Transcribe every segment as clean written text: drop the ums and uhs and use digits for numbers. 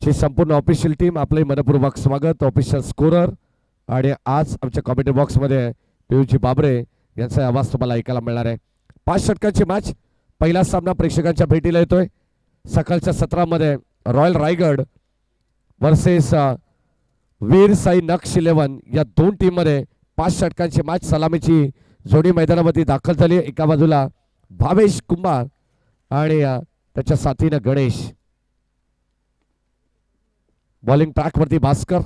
ची संपूर्ण official team आपले मनपूर्वक स्वागत. ऑफिशियल स्कोरर आणि आज आमच्या कॉमेंट्री बॉक्समध्ये पियुजी बाबरे यांचा आवाज तुम्हाला ऐकायला मिळणार आहे. 5 षटकांची मॅच. पहिला सामना प्रेक्षकांच्या भेटीला येतोय. सकाळच्या सत्रामध्ये रॉयल रायगड वर्सेस वीर साई नक्ष 11 या दोन टीममध्ये 5 षटकांची मॅच. सलामीची जोडी मैदानामध्ये दाखल झाली. एका बाजूला भावेश कुंभार आणि त्याच्या साथीनं गणेश. बॉलिंग ट्रॅक वरती भास्कर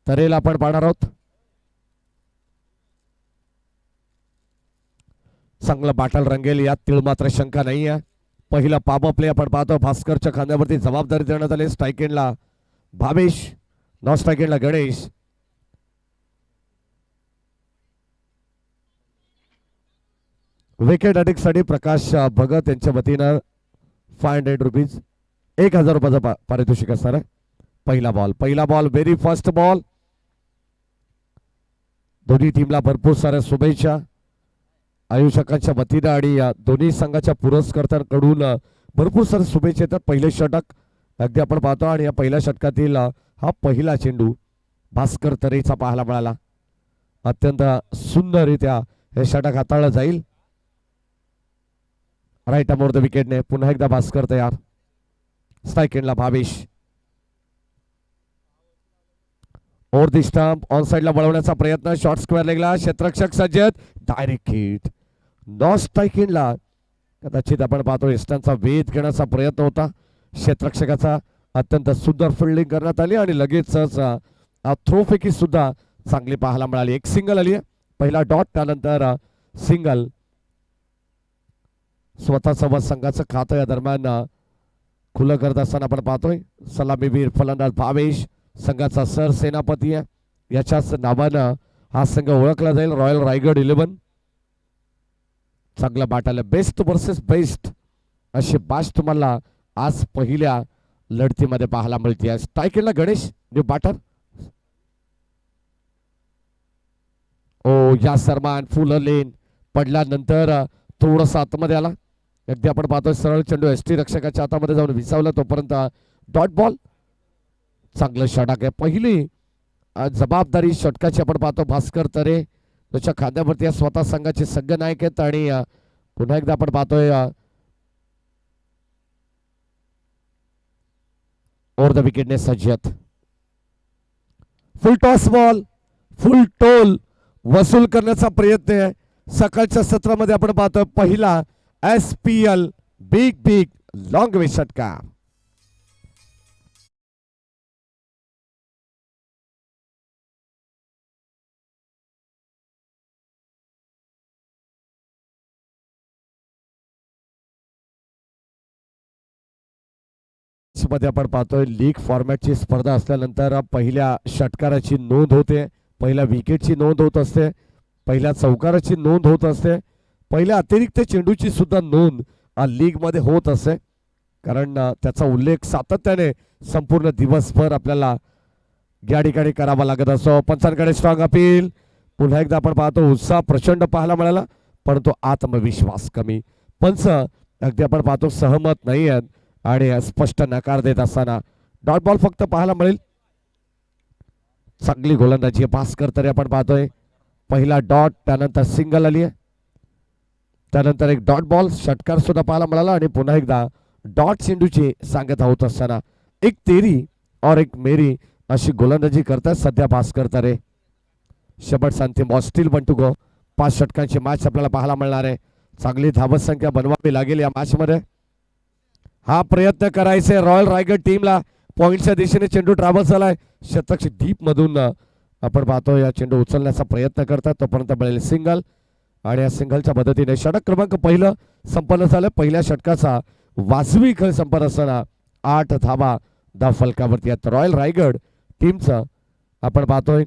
तरेला आपण पाहणार आहोत. चांगलं बाटल रंगेल यात तीळ मात्र शंका नाही आहे. पहिला पाम प्ले आपण पाहतो. भास्करच्या खांद्यावरती जबाबदारी देण्यात आली. स्ट्राइक एंडला भावेश, नॉन स्ट्राइक एंडला गणेश. विकेट साठी प्रकाश भगत यांच्या वतीनं 500 रुपीज 1000 रुपयाचं पारितोषिक असणार आहे. पहिला बॉल व्हेरी फर्स्ट बॉल. दोन्ही टीमला भरपूर साऱ्या शुभेच्छा आयोजकांच्या वतीनं आणि दोन्ही संघाच्या पुरस्कर्त्यांकडून भरपूर सारे शुभेच्छा येतात. पहिले षटक अगदी आपण पाहतो आणि या पहिल्या षटकातील हा पहिला चेंडू भास्कर तरेचा पाहायला मिळाला. अत्यंत सुंदररित्या हे षटक हाताळलं जाईल. राईट अमोर द विकेटने पुन्हा एकदा भास्कर तयार. स्ट्राइक एंडला Bhavesh. Over the stump on साइडला वळवण्याचा प्रयत्न. शॉर्ट स्क्वेअर लेगला क्षेत्ररक्षक सज्जत. Direct hit. नॉन स्ट्राइक एंडला कदाचित आपण पाहतो एस्टनचा वेध घेण्याचा प्रयत्न होता. क्षेत्ररक्षकाचा अत्यंत सुंदर फिल्डिंग करण्यात आली आणि लगेचच थ्रोफेकी सुद्धा चांगली पाहायला मिळाली. एक सिंगल आली आहे. पहिला डॉट त्यानंतर सिंगल. स्वतः संघाचं खातं या दरम्यान खुलं करत असताना आपण पाहतोय. सलामीवीर फलंदाज भावेश संघाचा सर सेनापती आहे. याच्याच नावानं हा संघ ओळखला जाईल. रॉयल रायगड 11. चांगला बाटाला बेस्ट वर्सेस बेस्ट अशी बाश तुम्हाला आज पहिल्या लढतीमध्ये पाहायला मिळते. स्ट्राइक एंडला गणेश न्यू बॅटर. ओ या सरमान फुल लेन पडल्यानंतर थोडंसं आतमध्ये आला. अगदी आपण पाहतोय सरळ चेंडू एसटी रक्षकाच्या हातामध्ये जाऊन विसावला. तोपर्यंत डॉट बॉल. चांगलं षटक आहे. पहिली जबाबदारी षटकाची आपण पाहतो भास्कर तरे त्याच्या खांद्यावरती स्वतः संघाचे सगळे नायक आहेत आणि पुन्हा एकदा आपण पाहतोय ओव्हर द विकेटने सज्जत. Full toss ball. Full toll वसूल करण्याचा प्रयत्न आहे. सकाळच्या सत्रामध्ये आपण पाहतोय पहिला SPL बिग लॉंग वे षटकार. मध्ये आपण पाहतोय लीग फॉर्मॅटची स्पर्धा असल्यानंतर पहिल्या षटकाराची नोंद होते. पहिल्या विकेटची नोंद होत असते. पहिल्या चौकाराची नोंद होत असते. पहिल्या अतिरिक्त चेंडूची सुद्धा नोंद लीग मध्ये होत असते. कारण त्याचा उल्लेख सातत्याने संपूर्ण दिवसभर आपल्याला या ठिकाणी करावा लागत असतो. पंचांकडे स्ट्रॉंग अपील. पुन्हा एकदा आपण पाहतो उत्साह प्रचंड पाहायला मिळाला परंतु आत्मविश्वास कमी. पंच अगदी आपण पाहतो सहमत नाही आहेत आणि स्पष्ट नकार देत असताना डॉट बॉल फक्त पाहायला मिळेल. चांगली गोलंदाजी भास्कर तरी आपण पाहतोय. पहिला डॉट त्यानंतर सिंगल आली आहे. त्यानंतर एक डॉट बॉल षटकार सुद्धा पाहायला मिळाला आणि पुन्हा एकदा डॉट चेंडूची सांगता होत असताना एक तेरी और एक मेरी अशी गोलंदाजी करतात सध्या भास्कर तरे. शेवट अंतिम बॉल स्टील 1 to go. 5 षटकांची मॅच आपल्याला पाहायला मिळणार आहे. चांगली धावत संख्या बनवावी लागेल या मॅच मध्ये. हा प्रयत्न करायचे रॉयल रायगड टीमला. पॉइंटच्या दिशेने चेंडू ट्रॅव्हल झालाय. शतक डीप मधून आपण पाहतो या चेंडू उचलण्याचा प्रयत्न करतात. तोपर्यंत मिळेल सिंगल आणि या सिंगलच्या मदतीने षटक क्रमांक पहिलं संपन्न झालं. पहिल्या षटकाचा वाजवी खेळ संपन्न असताना 8 धावा दा फलकावरती आहेत. रॉयल रायगड टीमचं आपण पाहतोय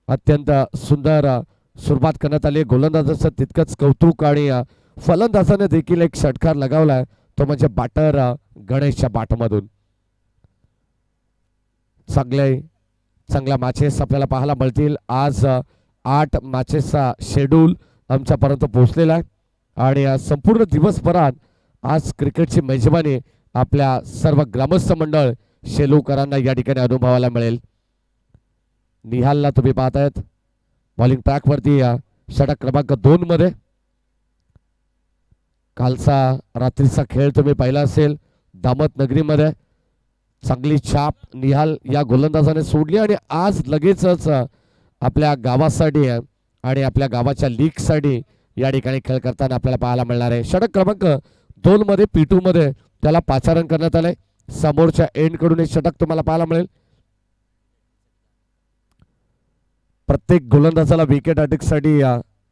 अत्यंत सुंदर सुरुवात करण्यात आली. गोलंदाजाचं तितकंच कौतुक आणि फलंदाजाने देखील एक षटकार लगावलाय. तो म्हणजे बॅटर गणेशच्या बॅटमधून. चांगल्या मॅचेस आपल्याला पाहायला मिळतील. आज 8 मॅचेसचा शेड्यूल आमच्यापर्यंत पोहोचलेला आहे आणि संपूर्ण दिवसभरात आज क्रिकेटची मेजबानी आपल्या सर्व ग्रामस्थ मंडळ शेलूकरांना या ठिकाणी अनुभवायला मिळेल. निहालला तुम्ही पाहतायत बॉलिंग ट्रॅक वरती षटक क्रमांक 2 मध्ये. कालचा रात्रीचा खेळ तुम्ही पाहिला असेल दामत नगरीमध्ये. चांगली छाप निहाल या गोलंदाजाने सोडली आणि आज लगेचच आपल्या गावासाठी आणि आपल्या गावाच्या लीगसाठी या ठिकाणी खेळ करताना आपल्याला पाहायला मिळणार आहे. षटक क्रमांक 2 मध्ये P2 मध्ये त्याला पाचारण करण्यात आलंय. समोरच्या एंड कडून एक षटक तुम्हाला पाहायला मिळेल. प्रत्येक गोलंदाजाला विकेट अटकसाठी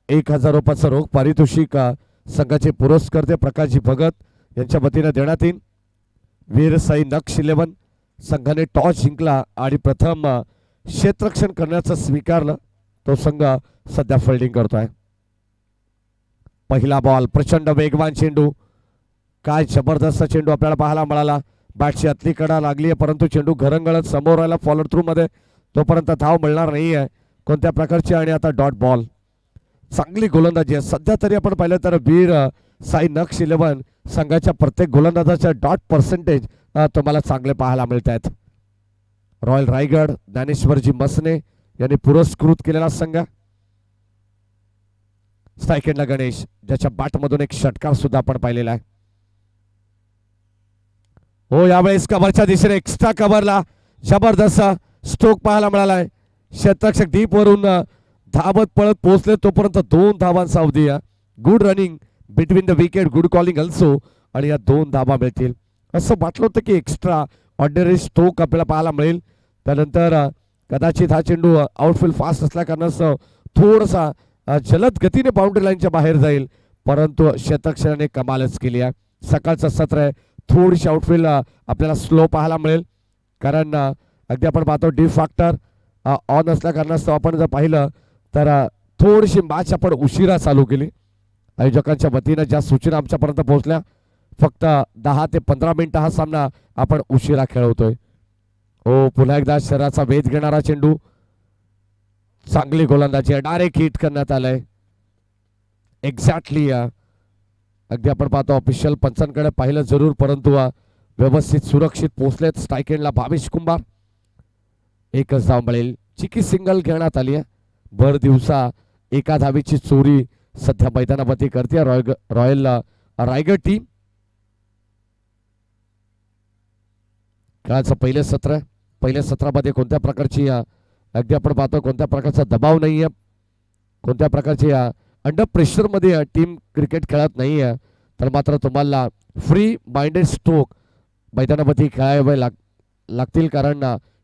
1000 रुपयाचं रोख पारितोषिक संघाचे पुरस्कर्ते प्रकाशजी भगत यांच्या वतीने देण्यात येईल. वीरसाई नक्ष 11 संघाने टॉस जिंकला आणि प्रथम क्षेत्ररक्षण करण्याचं स्वीकारलं. तो संघ सध्या फिल्डिंग करतोय. पहिला बॉल प्रचंड वेगवान चेंडू. काय जबरदस्त चेंडू आपल्याला पाहायला मिळाला. बॅटची आतली कडा लागली आहे परंतु चेंडू घरंगळत समोर राहिला फॉलो थ्रू मध्ये. तोपर्यंत धाव मिळणार नाही आहे कोणत्या प्रकारची. आणि आता डॉट बॉल. चांगली गोलंदाजी आहे सध्या तरी आपण पाहिलं तर वीर साई नक्ष 11 संघाच्या प्रत्येक गोलंदाजाच्या डॉट पर्सेंटेज तुम्हाला चांगले पाहायला मिळत आहेत. रॉयल रायगड ज्ञानेश्वरजी मसने यांनी पुरस्कृत केलेला संघ. स्ट्राईक गणेश ज्याच्या बॅटमधून एक षटकार सुद्धा आपण पाहिलेला आहे. हो यावेळेस कव्हरच्या दिशेने एक्स्ट्रा कव्हरला जबरदस्त स्ट्रोक पाहायला मिळालाय. क्षेत्ररक्षक डीप वरून धावत पळत पोहोचले तोपर्यंत 2 धावांचा अवधी. Good running between the wicket good calling also. आणि या 2 धावा मिळतील असं वाटलं होतं की एक्स्ट्रा ऑर्डिनरी स्ट्रोक आपल्याला पाहायला मिळेल. त्यानंतर कदाचित हा चेंडू आउटफील्ड फास्ट असल्या कारणास्तव थोडासा जलद गतीने बाउंड्री लाईनच्या बाहेर जाईल परंतु क्षेत्ररक्षकाने कमालच केली आहे. सकाळचं सत्र आहे. थोडीशी आउटफील्ड आपल्याला स्लो पाहायला मिळेल कारण अगदी आपण पाहतो डी फॅक्टर ऑन असल्या कारणास्तव आपण जर पाहिलं तर थोडीशी मॅच आपण उशिरा चालू केली. आयोजकांच्या वतीनं ज्या सूचना आमच्यापर्यंत पोहोचल्या फक्त 10 ते 15 मिनिटं हा सामना आपण उशिरा खेळवतोय. हो पुन्हा एकदा शरीराचा वेध घेणारा चेंडू. चांगली गोलंदाजी डायरेक्ट हिट करण्यात आलंय. एक्झॅक्टली अगदी आपण पाहतो ऑफिशियल पंचांकडे पाहिलं जरूर परंतु व्यवस्थित सुरक्षित पोहोचलेत. स्ट्राईक एंडला भावेश कुंभार. एकच धाव मिळेल. चिकी सिंगल घेण्यात आली आहे. भर दिवसा एका धावेची चोरी सध्या मैदानावरती करते रॉयल रायगड टीम. खेळाचं पहिल्या सत्रामध्ये कोणत्या प्रकारची अगदी आपण पाहतो कोणत्या प्रकारचा दबाव नाही आहे कोणत्या प्रकारची अंडर प्रेशर मध्ये टीम क्रिकेट खेळत नाही आहे तर मात्र तुम्हाला फ्री माइंडेड स्ट्रोक मैदानावरती खेळावे लागतील कारण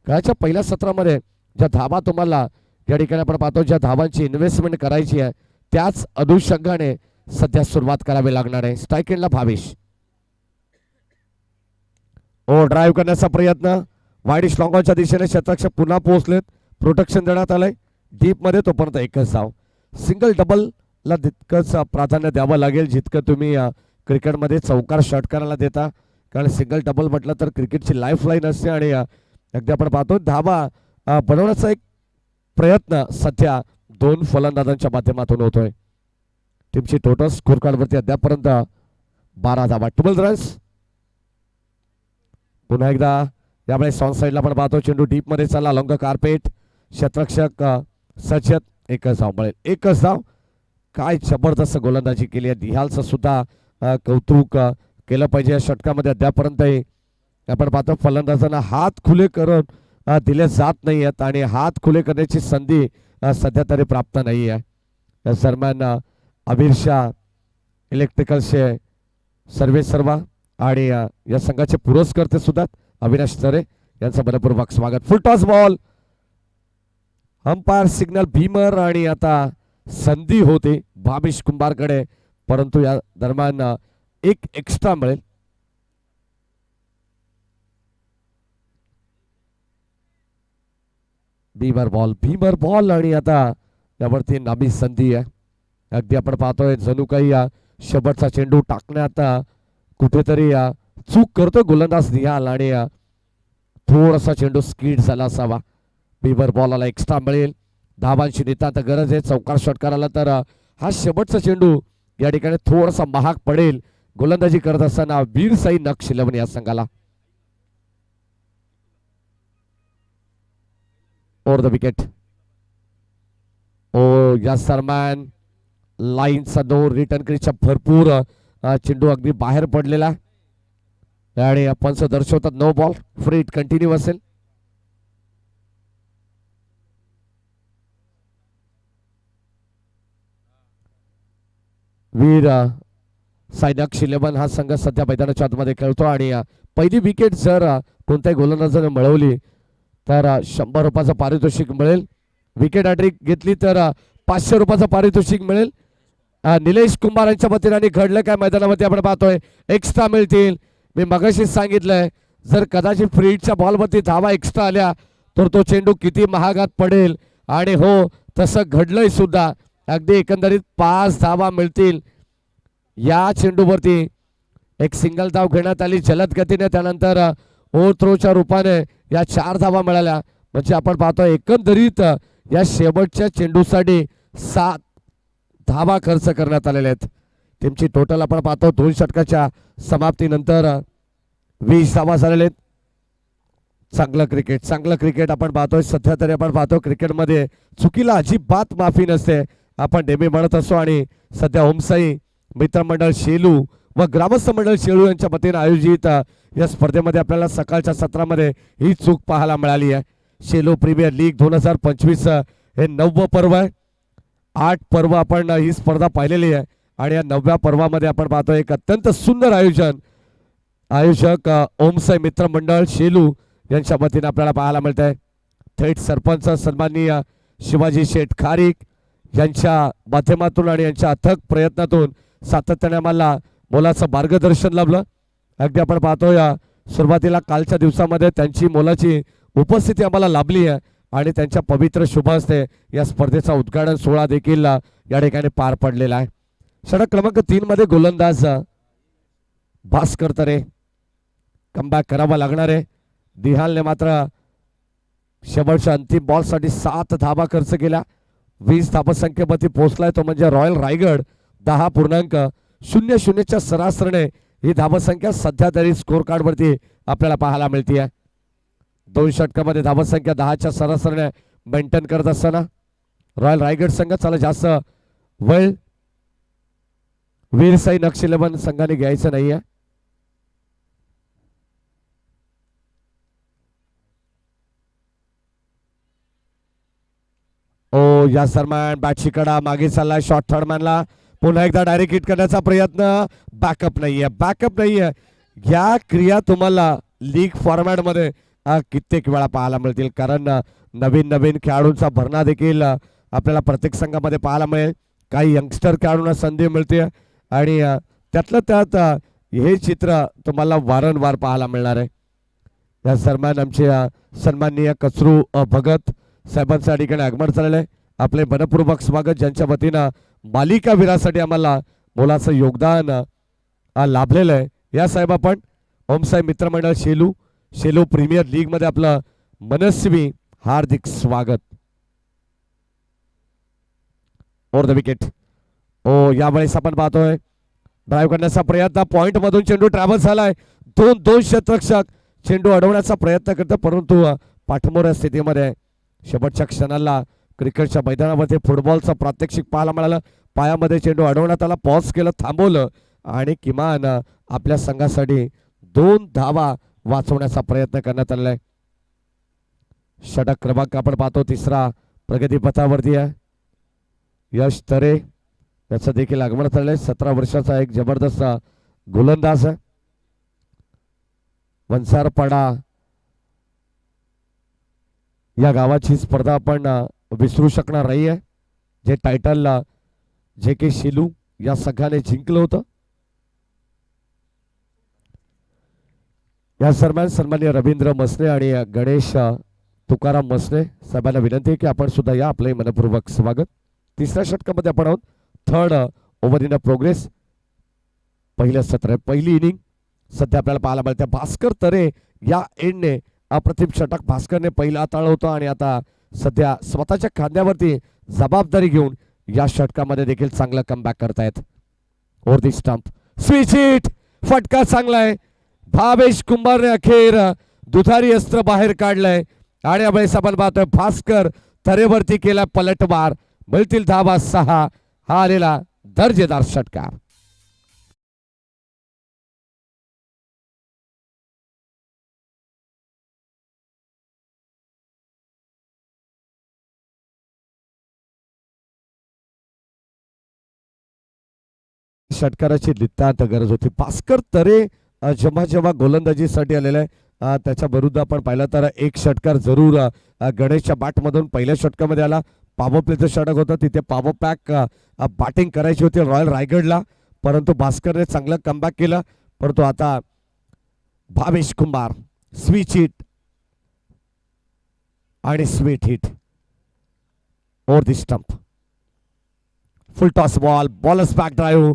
खेळाच्या पहिल्या सत्रामध्ये ज्या धावा तुम्हाला या ठिकाणी आपण पाहतो ज्या धावांची इन्व्हेस्टमेंट करायची आहे त्याच अनुषंगाने सध्या सुरुवात करावी लागणार आहे. स्ट्राईक एंडला भावेश. ओ ड्राईव्ह करण्याचा प्रयत्न वाईडिश लॉंगॉनच्या दिशेने क्षेत्ररक्षक पुन्हा पोहोचलेत. प्रोटेक्शन देण्यात आलंय डीप मध्ये तोपर्यंत एकच धाव. सिंगल डबल ला तितकंच प्राधान्य द्यावं लागेल जितकं तुम्ही क्रिकेटमध्ये चौकार षटकाराला देता कारण सिंगल डबल म्हटलं तर क्रिकेटची लाईफ लाईन असते आणि अगदी आपण पाहतो धावा बनवण्याचा एक प्रयत्न सध्या 2 फलंदाजांच्या माध्यमातून होतोय. टीमची टोटल स्कोर कार्ड वरती अद्यापर्यंत 12 धावा 12 रन्स. पुन्हा एकदा यावेळेस सॉन साईडला आपण पाहतो चेंडू डीप मध्ये चालला लॉंग कार्पेट. क्षेत्ररक्षक सज्जत. एकच धाव मिळेल. एकच धाव. काय जबरदस्त गोलंदाजी केली आहे. निहालचं सुद्धा कौतुक केलं पाहिजे. या षटकामध्ये अद्यापर्यंत आपण पाहतो फलंदाजांना हात खुले करून दिले जात नाही आहेत आणि हात खुले करण्याची संधी सध्या तरी प्राप्त नाही आहे. या दरम्यान अबीर शाह इलेक्ट्रिकलचे सर्वेसर्वा आणि या संघाचे पुरस्कर्ते सुद्धा अविनाश तरे यांचं मनपूर्वक स्वागत. Full toss ball. Umpire signal beamer आणि आता संधी होते भावेश कुंभारकडे परंतु या दरम्यान एक एक्स्ट्रा मिळेल. भीमर बॉल आणि आता यावरती नामी संधी आहे. अगदी आपण पाहतोय जणू काही शेवटचा चेंडू टाकण्यात कुठेतरी चूक करतो गोलंदाज निहाल आणि थोडासा चेंडू स्किड झाला असावा. भीमर बॉलला एक्स्ट्रा मिळेल. धावांची नितांत गरज आहे. चौकार षटकार आला तर हा शेवटचा चेंडू या ठिकाणी थोडासा महाग पडेल गोलंदाजी करत असताना वीरसाई नक्ष 11 या संघाला. Over the wicket. ओ या सरमॅन लाईनचा नो रिटर्न क्रीजच्या भरपूर चेंडू अगदी बाहेर पडलेला आणि आपण दर्शवतात no ball. Free hit continue असेल. वीर सायनक्ष 11 हा संघ सध्या मैदानाच्या आतमध्ये खेळतो आणि पहिली विकेट जर कोणत्याही गोलंदाजाने मिळवली तर 100 रुपयाचं पारितोषिक मिळेल. विकेट हॅट्रिक घेतली तर 500 रुपयाचं पारितोषिक मिळेल. निलेश कुमार यांच्या वतीने आणि घडलं काय मैदानामध्ये आपण पाहतोय एक्स्ट्रा मिळतील. मी मगाशी सांगितलंय जर कदाचित फ्री हिटच्या बॉलवरती धावा एक्स्ट्रा आल्या तर तो चेंडू किती महागात पडेल आणि हो तसं घडलंय सुद्धा. अगदी एकंदरीत 5 धावा मिळतील या चेंडूवरती. एक सिंगल धाव घेण्यात आली जलद गतीने, त्यानंतर ओव्हर थ्रोच्या रूपाने या 4 धावा मिळाल्या. म्हणजे आपण पाहतोय एकंदरीत या शेवटच्या चेंडूसाठी 7 धावा खर्च करण्यात आलेल्या आहेत. टीमची टोटल आपण पाहतो 2 षटकाच्या समाप्तीनंतर 20 धावा झालेल्या आहेत. चांगलं क्रिकेट आपण पाहतोय. सध्या तरी आपण पाहतो क्रिकेटमध्ये चुकीला अजिबात माफी नसते आपण नेहमी म्हणत असतो. आणि सध्या ओमसाई मित्रमंडळ शेलू व ग्रामस्थ मंडळ शेलू यांच्या वतीने आयोजित या स्पर्धेमध्ये आपल्याला सकाळच्या सत्रामध्ये ही चूक पाहायला मिळाली आहे. शेलू प्रीमियर लीग 2025 हे 9वं पर्व आहे. 8 पर्व आपण ही स्पर्धा पाहिलेली आहे आणि या 9व्या पर्वामध्ये आपण पाहतो एक अत्यंत सुंदर आयोजक ओमसाई मित्रमंडळ शेलू यांच्या वतीने आपल्याला पाहायला मिळत आहे. थेट सरपंच सन्माननीय शिवाजी शेठ खारीक यांच्या माध्यमातून आणि यांच्या अथक प्रयत्नातून सातत्याने आम्हाला मोलाचं मार्गदर्शन लाभलं. अगदी आपण पाहतोय सुरुवातीला कालच्या दिवसामध्ये त्यांची मोलाची उपस्थिती आम्हाला लाभली आहे आणि त्यांच्या पवित्र शुभ हस्ते या स्पर्धेचा उद्घाटन सोहळा देखील या ठिकाणी पार पडलेला आहे. षटक क्रमांक 3 मध्ये गोलंदाज भास्कर तरे कमबॅक करावा लागणार आहे. दिहालने मात्र शेवटच्या अंतिम बॉलसाठी 7 धावा खर्च केल्या. 20 धावसंख्येमध्ये पोहोचलाय तो म्हणजे रॉयल रायगड. 10.00च्या सरासरीने ही धावसंख्या सध्या तरी स्कोर कार्ड वरती आपल्याला पाहायला मिळते. 2 षटकामध्ये धावसंख्या 10च्या सरासरीने मेंटेन करत असताना रॉयल रायगड संघ चला जास्त वेळ वीरसाई नक्ष 11 संघाने घ्यायचं नाहीये. ओ या सरमॅन बॅटची कडा मागे चाललाय. शॉर्ट थर्ड मॅनला पुन्हा एकदा डायरेक्ट हिट करण्याचा प्रयत्न. बॅकअप नाहीये. या क्रिया तुम्हाला लीग फॉर्मॅट मध्ये कित्येक वेळा पाहायला मिळतील कारण नवीन खेळाडूंचा भरणा देखील आपल्याला प्रत्येक संघामध्ये पाहायला मिळेल. काही यंगस्टर खेळाडूंना संधी मिळते आणि त्यातलं त्यात हे चित्र तुम्हाला वारंवार पाहायला मिळणार आहे. या सरमॅन आमचे सन्माननीय कचरू भगत साहेबांच्या ठिकाणी आगमन झालेलं आहे. आपले मनपूर्वक स्वागत. ज्यांच्या वतीनं मालिका वीरासाठी आम्हाला मोलाचं योगदान लाभलेलं आहे. या साहेब आपण ओमसाई मित्रमंडळ शेलू प्रीमियर लीग मध्ये आपलं मनस्वी हार्दिक स्वागत. Over the wicket. ओ यावेळेस आपण पाहतोय ड्राईव्ह करण्याचा प्रयत्न. पॉइंट मधून चेंडू ट्रॅव्हल झालाय. दोन क्षेत्ररक्षक चेंडू अडवण्याचा प्रयत्न करतात परंतु पाठमोऱ्या स्थितीमध्ये. शेवटच्या क्षणाला क्रिकेटच्या मैदानामध्ये फुटबॉलचं प्रात्यक्षिक पाहायला मिळालं. पायामध्ये चेंडू अडवण्यात आला. पॉज केलं, थांबवलं आणि किमान आपल्या संघासाठी 2 धावा वाचवण्याचा प्रयत्न करण्यात आलेला आहे. षटक क्रमांक आपण पाहतो 3रा प्रगतीपथावरती आहे. यश तरे याचं देखील आगमन झालंय. 17 वर्षाचा एक जबरदस्त गोलंदाज आहे. वंसारपाडा या गावाची स्पर्धा आपण विसरू शकणार नाही आहे. जे टायटल JK शेलू या संघाने जिंकलं होतं. या दरम्यान सन्माननीय रवींद्र मसने आणि गणेश तुकाराम मसने साहेबांना विनंती आहे की आपण सुद्धा या. आपले मनपूर्वक स्वागत. 3ऱ्या षटकामध्ये आपण आहोत. 3rd over in progress. पहिलं सत्र पहिली इनिंग सध्या आपल्याला पाहायला मिळते. भास्कर तरे या एंडने अप्रतिम षटक भास्करने पहिला हाताळलं होतं आणि आता सध्या स्वतःच्या खांद्यावरती जबाबदारी घेऊन या षटकामध्ये देखील चांगलं कमबॅक करतायत. Over the stump switch hit, फटका चांगलाय. भावेश कुंभारने अखेर दुधारी अस्त्र बाहेर काढलंय आणि यावेळेस आपण पाहतोय भास्कर तरेवरती केला पलटवार. मिळतील धावा 6. हा आलेला दर्जेदार षटकार. षटकाराची नितांत गरज होती. भास्कर तरे जेव्हा जेव्हा गोलंदाजीसाठी आलेला आहे त्याच्या विरुद्ध आपण पाहिलं तर एक षटकार जरूर गणेशच्या बॅटमधून पहिल्या षटकामध्ये आला. पॉवर प्लेचं षटक होतं, तिथे पॉवर पॅक बॅटिंग करायची होती रॉयल रायगडला, परंतु भास्करने चांगलं कमबॅक केलं. परंतु आता भावेश कुंभार स्विच हिट आणि sweet hit over the stump. Full toss ball, bowlers back drive,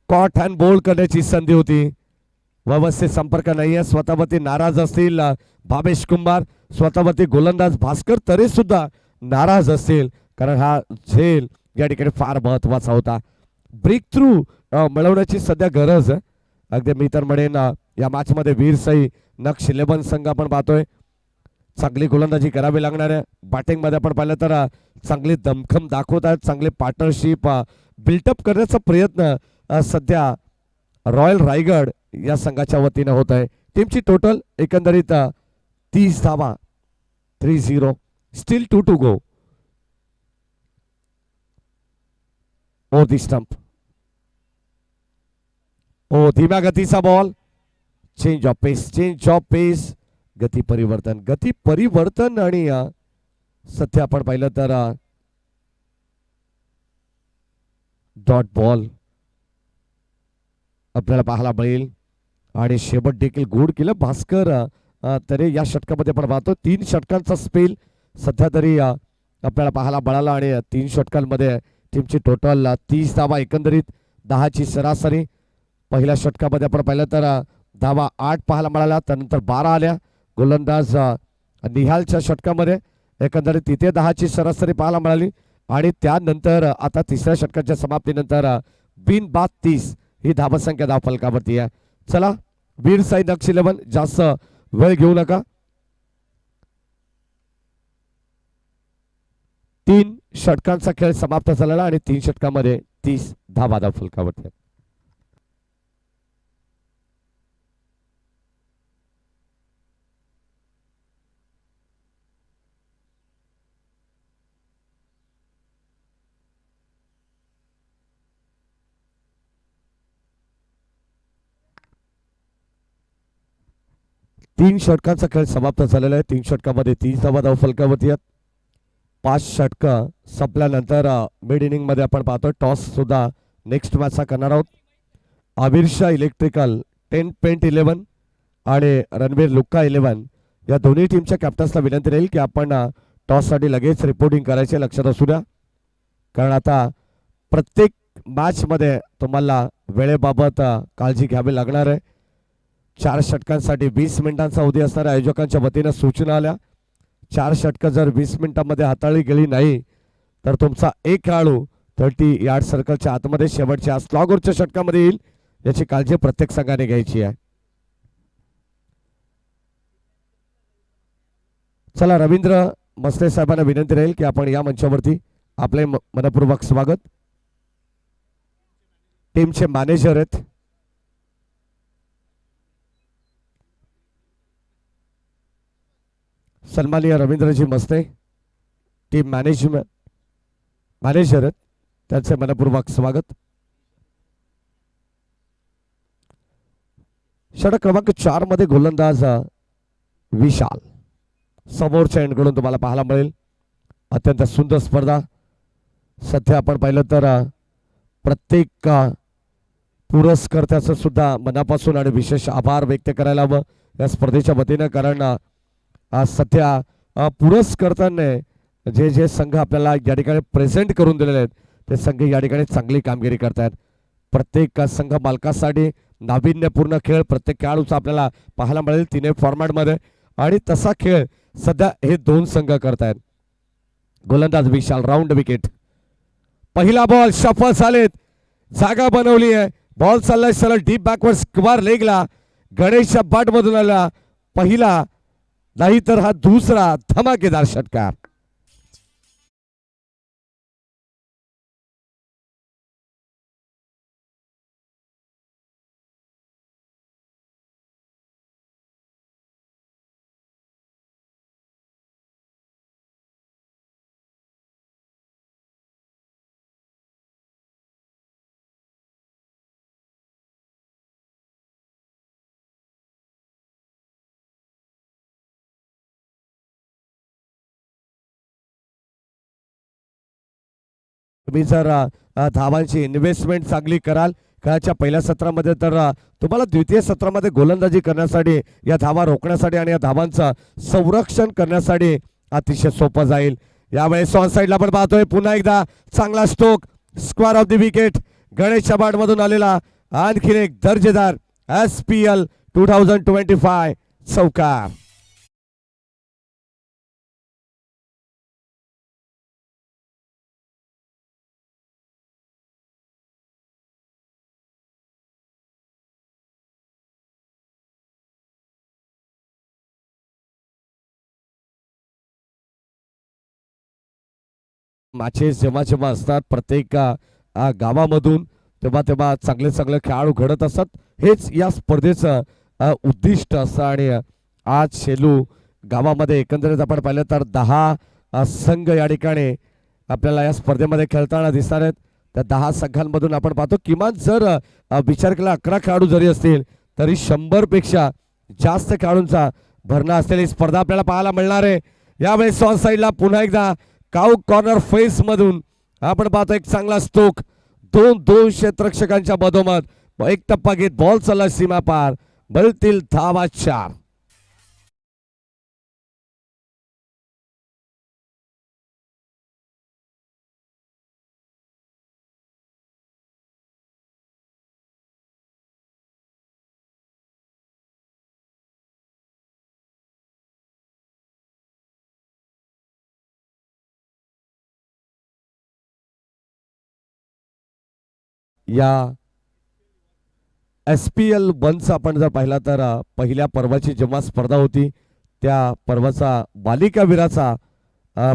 caught and bowled करण्याची संधी होती. व्यवस्थित संपर्क नाहीये. स्वतःवरती नाराज असतील भावेश कुंभार, स्वतःवरती गोलंदाज भास्कर तरे सुद्धा नाराज असतील, कारण हा झेल या ठिकाणी फार महत्वाचा होता. ब्रेक थ्रू मिळवण्याची सध्या गरज. अगदी मी तर म्हणेन या मॅच मध्ये वीरसाई नक्ष 11 संघ आपण पाहतोय. चांगली गोलंदाजी करावी लागणार आहे. बॅटिंग मध्ये आपण पाहिलं तर चांगली दमखम दाखवत आहेत, चांगले पार्टनरशिप बिल्टअप करण्याचा प्रयत्न सध्या रॉयल रायगड या संघाच्या वतीने होत आहे. टीमची टोटल एकंदरीत 30 धावा, 3-0, still 2 to go. Over the stump. ओ धीम्या गतीचा बॉल, चेंज ऑफ पेस, गती परिवर्तन आणि सध्या आपण पाहिलं तर डॉट बॉल आपल्याला पाहायला मिळेल. आणि शेवट देखील गुड केलं भास्कर तरी या षटकामध्ये आपण पाहतो. 3 षटकांचा स्पेल सध्या तरी आपल्याला पाहायला मिळाला आणि 3 षटकांमध्ये टीमची टोटल 30 धावा, एकंदरीत 10ची सरासरी. पहिल्या षटकामध्ये आपण पाहिलं तर धावा 8 पाहायला मिळाल्या, त्यानंतर 12 आल्या. गोलंदाज निहालच्या षटकामध्ये एकंदरीत तिथे 10ची सरासरी पाहायला मिळाली आणि त्यानंतर आता तिसऱ्या षटकाच्या समाप्तीनंतर बिनबाद 30 ही धावसंख्या धावफलकावरती आहे. चला वीरसाई नक्ष 11, जास्त वेळ घेऊ नका. 3 षटकांचा खेळ समाप्त झालेला आणि 3 षटकामध्ये 30 धावा धावफलकावरती. तीन षटकांचा खेळ समाप्त झालेला आहे. 3 षटकामध्ये 30 धावा धावफलकावरती आहेत. 5 षटकं संपल्यानंतर मिड इनिंग मध्ये आपण पाहतो टॉस सुद्धा नेक्स्ट मॅचचा करणार आहोत. आविर्षा इलेक्ट्रिकल 10 पेंट 11 आणि रणवीर लुक्का 11 या दोन्ही टीमच्या कॅप्टन्सला विनंती राहील की आपण टॉससाठी लगेच रिपोर्टिंग करायचे. लक्षात असू द्या, कारण आता प्रत्येक मॅचमध्ये तुम्हाला वेळेबाबत काळजी घ्यावी लागणार आहे. 4 षटकांसाठी 20 मिनिटांचा अवधी असणाऱ्या आयोजकांच्या वतीनं सूचना आल्या. 4 षटकं जर 20 मिनिटांमध्ये हाताळली गेली नाही तर तुमचा एक खेळाडू 30 यार्ड सर्कलच्या आतमध्ये शेवटच्या स्लॉगरच्या षटकामध्ये येईल. याची काळजी प्रत्येक संघाने घ्यायची आहे. चला रवींद्र मस्ते साहेबांना विनंती राहील की आपण या मंचावरती आपले मनपूर्वक स्वागत. टीमचे मॅनेजर आहेत सन्माननीय रवींद्रजी मस्ते, टीम मॅनेजर आहेत, त्यांचे मनपूर्वक स्वागत. षटक क्रमांक 4 मध्ये गोलंदाज विशाल समोरच्या एंडकडून तुम्हाला पाहायला मिळेल. अत्यंत सुंदर स्पर्धा. सध्या आपण पाहिलं तर प्रत्येक पुरस्कर्त्याचं सुद्धा मनापासून आणि विशेष आभार व्यक्त करायला हवं या स्पर्धेच्या वतीनं, कारण सध्या पुरस्कर्त्यांनी जे जे संघ आपल्याला या ठिकाणी प्रेझेंट करून दिलेले आहेत ते संघ या ठिकाणी चांगली कामगिरी करतायत. प्रत्येक संघ मालकासाठी नाविन्यपूर्ण खेळ प्रत्येक खेळाडूचा आपल्याला पाहायला मिळेल 3 फॉर्मॅटमध्ये, आणि तसा खेळ सध्या हे 2 संघ करतायत. गोलंदाज विशाल, राऊंड विकेट. पहिला बॉल सफल झालेत, जागा बनवली आहे. बॉल चाललाय सरळ डीप बॅकवर्ड स्क्वेअर लेगला. गणेशच्या बाट मधून आला पहिला, नाहीतर हा दुसरा धमाकेदार षटकार. तुम्ही जर धावांची इन्व्हेस्टमेंट चांगली कराल खेळाच्या पहिल्या सत्रामध्ये तर तुम्हाला द्वितीय सत्रामध्ये गोलंदाजी करण्यासाठी, या धावा रोखण्यासाठी आणि या धावांचं संरक्षण करण्यासाठी अतिशय सोपं जाईल. यावेळेस ऑन साईडला पण पाहतोय पुन्हा एकदा चांगला stroke, square off the wicket. गणेशच्या बाट मधून आलेला आणखीन एक दर्जेदार SPL 2025 चौकार. मॅचेस जेव्हा जेव्हा असतात प्रत्येक गावामधून, तेव्हा तेव्हा चांगले चांगले खेळाडू घडत असतात. हेच या स्पर्धेचं उद्दिष्ट असतं. आणि आज शेलू गावामध्ये एकंदरीत आपण पाहिलं तर 10 संघ या ठिकाणी आपल्याला या स्पर्धेमध्ये खेळताना दिसणार आहेत. त्या 10 संघांमधून आपण पाहतो किमान जर विचार केला 11 खेळाडू जरी असतील तरी 100 पेक्षा जास्त खेळाडूंचा भरणा असलेली स्पर्धा आपल्याला पाहायला मिळणार आहे. यावेळेस ऑन साईडला पुन्हा एकदा काऊ कॉर्नर फेस मधून आपण पाहतो एक चांगला स्ट्रोक. दोन क्षेत्ररक्षकांच्या मधोमध एक टप्पा घेत बॉल चालला सीमा पार. बलतील धावा 4. या SPL 1चा आपण जर पाहिला तर पहिल्या पर्वाची जेव्हा स्पर्धा होती त्या पर्वाचा बालिकावीराचा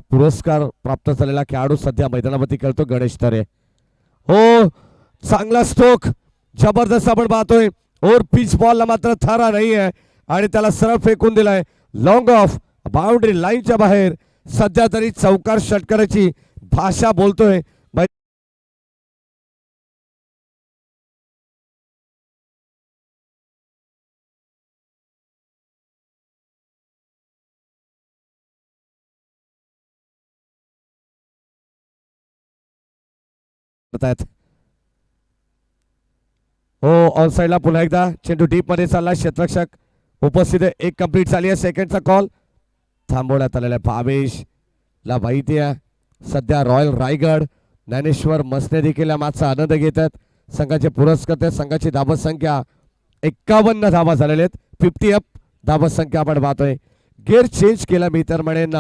पुरस्कार प्राप्त झालेला खेळाडू सध्या मैदानावरती खेळतो गणेश तरे. हो, चांगला स्ट्रोक, जबरदस्त आपण पाहतोय. और पिच बॉलला मात्र थारा नाही आहे आणि त्याला सरळ फेकून दिलाय लॉंग ऑफ बाउंड्री लाईनच्या बाहेर. सध्या तरी चौकार षटकाराची भाषा बोलतोय. हो, ऑन साईडला पुन्हा एकदा चेंडू डीप मध्ये चालला. क्षेत्ररक्षक उपस्थित आहे. एक कंप्लीट झाली आहे. सेकंडचा कॉल थांबवण्यात आलेला आहे. भावेशला माहिती आहे सध्या रॉयल रायगड ज्ञानेश्वर मसने देखील या मॅचचा आनंद घेत आहेत. संघाचे पुरस्कर्ते, संघाची धावत संख्या 51 धावा झालेले आहेत. 50 अप धावत संख्या आपण पाहतोय. गेअर चेंज केला मी तर म्हणेन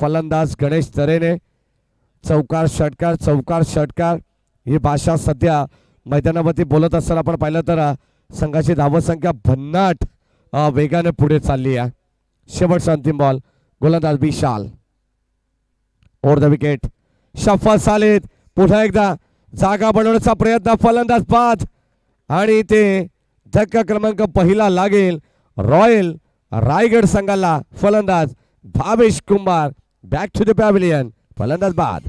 फलंदाज गणेश तरेने. चौकार षटकार, चौकार षटकार ही भाषा सध्या मैदानावरती बोलत असताना आपण पाहिलं तर संघाची धावत संख्या भन्नाट वेगाने पुढे चालली आहे. शेवटचा अंतिम बॉल, गोलंदाज विशाल ओव्हर द विकेट. शफल सालेत पुन्हा एकदा जागा बनवण्याचा प्रयत्न, फलंदाज बाद आणि ते धक्का क्रमांक पहिला लागेल रॉयल रायगड संघाला. फलंदाज भावेश कुंभार बॅक टू द पॅव्हिलियन. फलंदाज बाद.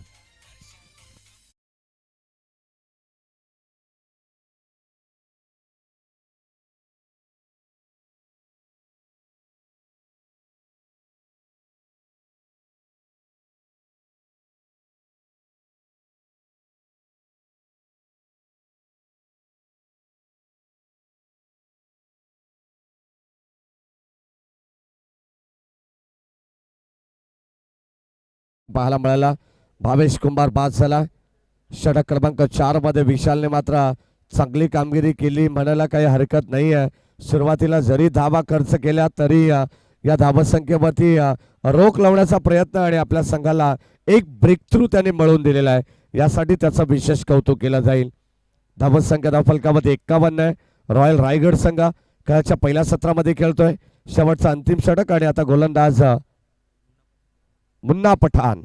पाहायला मिळाला भावेश कुंभार बाद झाला. षटक क्रमांक 4 मध्ये विशालने मात्र चांगली कामगिरी केली म्हणायला काही हरकत नाही आहे. सुरुवातीला जरी धावा खर्च केल्या तरी या धावा संख्येवरती रोख लावण्याचा प्रयत्न आणि आपल्या संघाला एक ब्रेक थ्रू त्याने मिळवून दिलेला आहे. यासाठी त्याचं विशेष कौतुक केलं जाईल. धावत संख्या धावफलकामध्ये 51 आहे. रॉयल रायगड संघ खेळाच्या पहिल्या सत्रामध्ये खेळतोय. शेवटचा अंतिम षटक आणि आता गोलंदाज मुन्ना पठाण.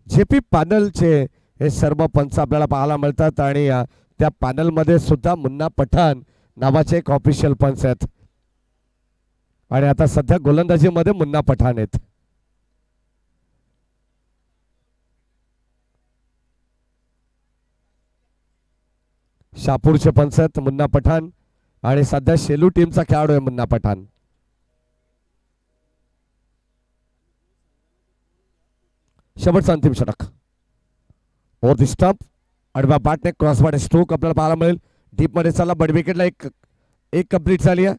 जेपी पॅनलचे हे सर्व पंच आपल्याला पाहायला मिळतात आणि त्या पॅनल मध्ये सुद्धा मुन्ना पठाण नावाचे एक ऑफिशियल पंच आहेत आणि आता सध्या गोलंदाजीमध्ये मुन्ना पठाण आहेत. शापूरचे पंच आहेत मुन्ना पठाण आणि सध्या शेलू टीमचा खेळाडू आहे मुन्ना पठाण. शेवटचा अंतिम षटक ओव्हर द स्टंप. आडव्या बॅटने क्रॉस बॅट स्ट्रोक आपल्याला पाहायला मिळेल. डीप मध्ये चालला बट विकेटला एक कंप्लीट झाली आहे.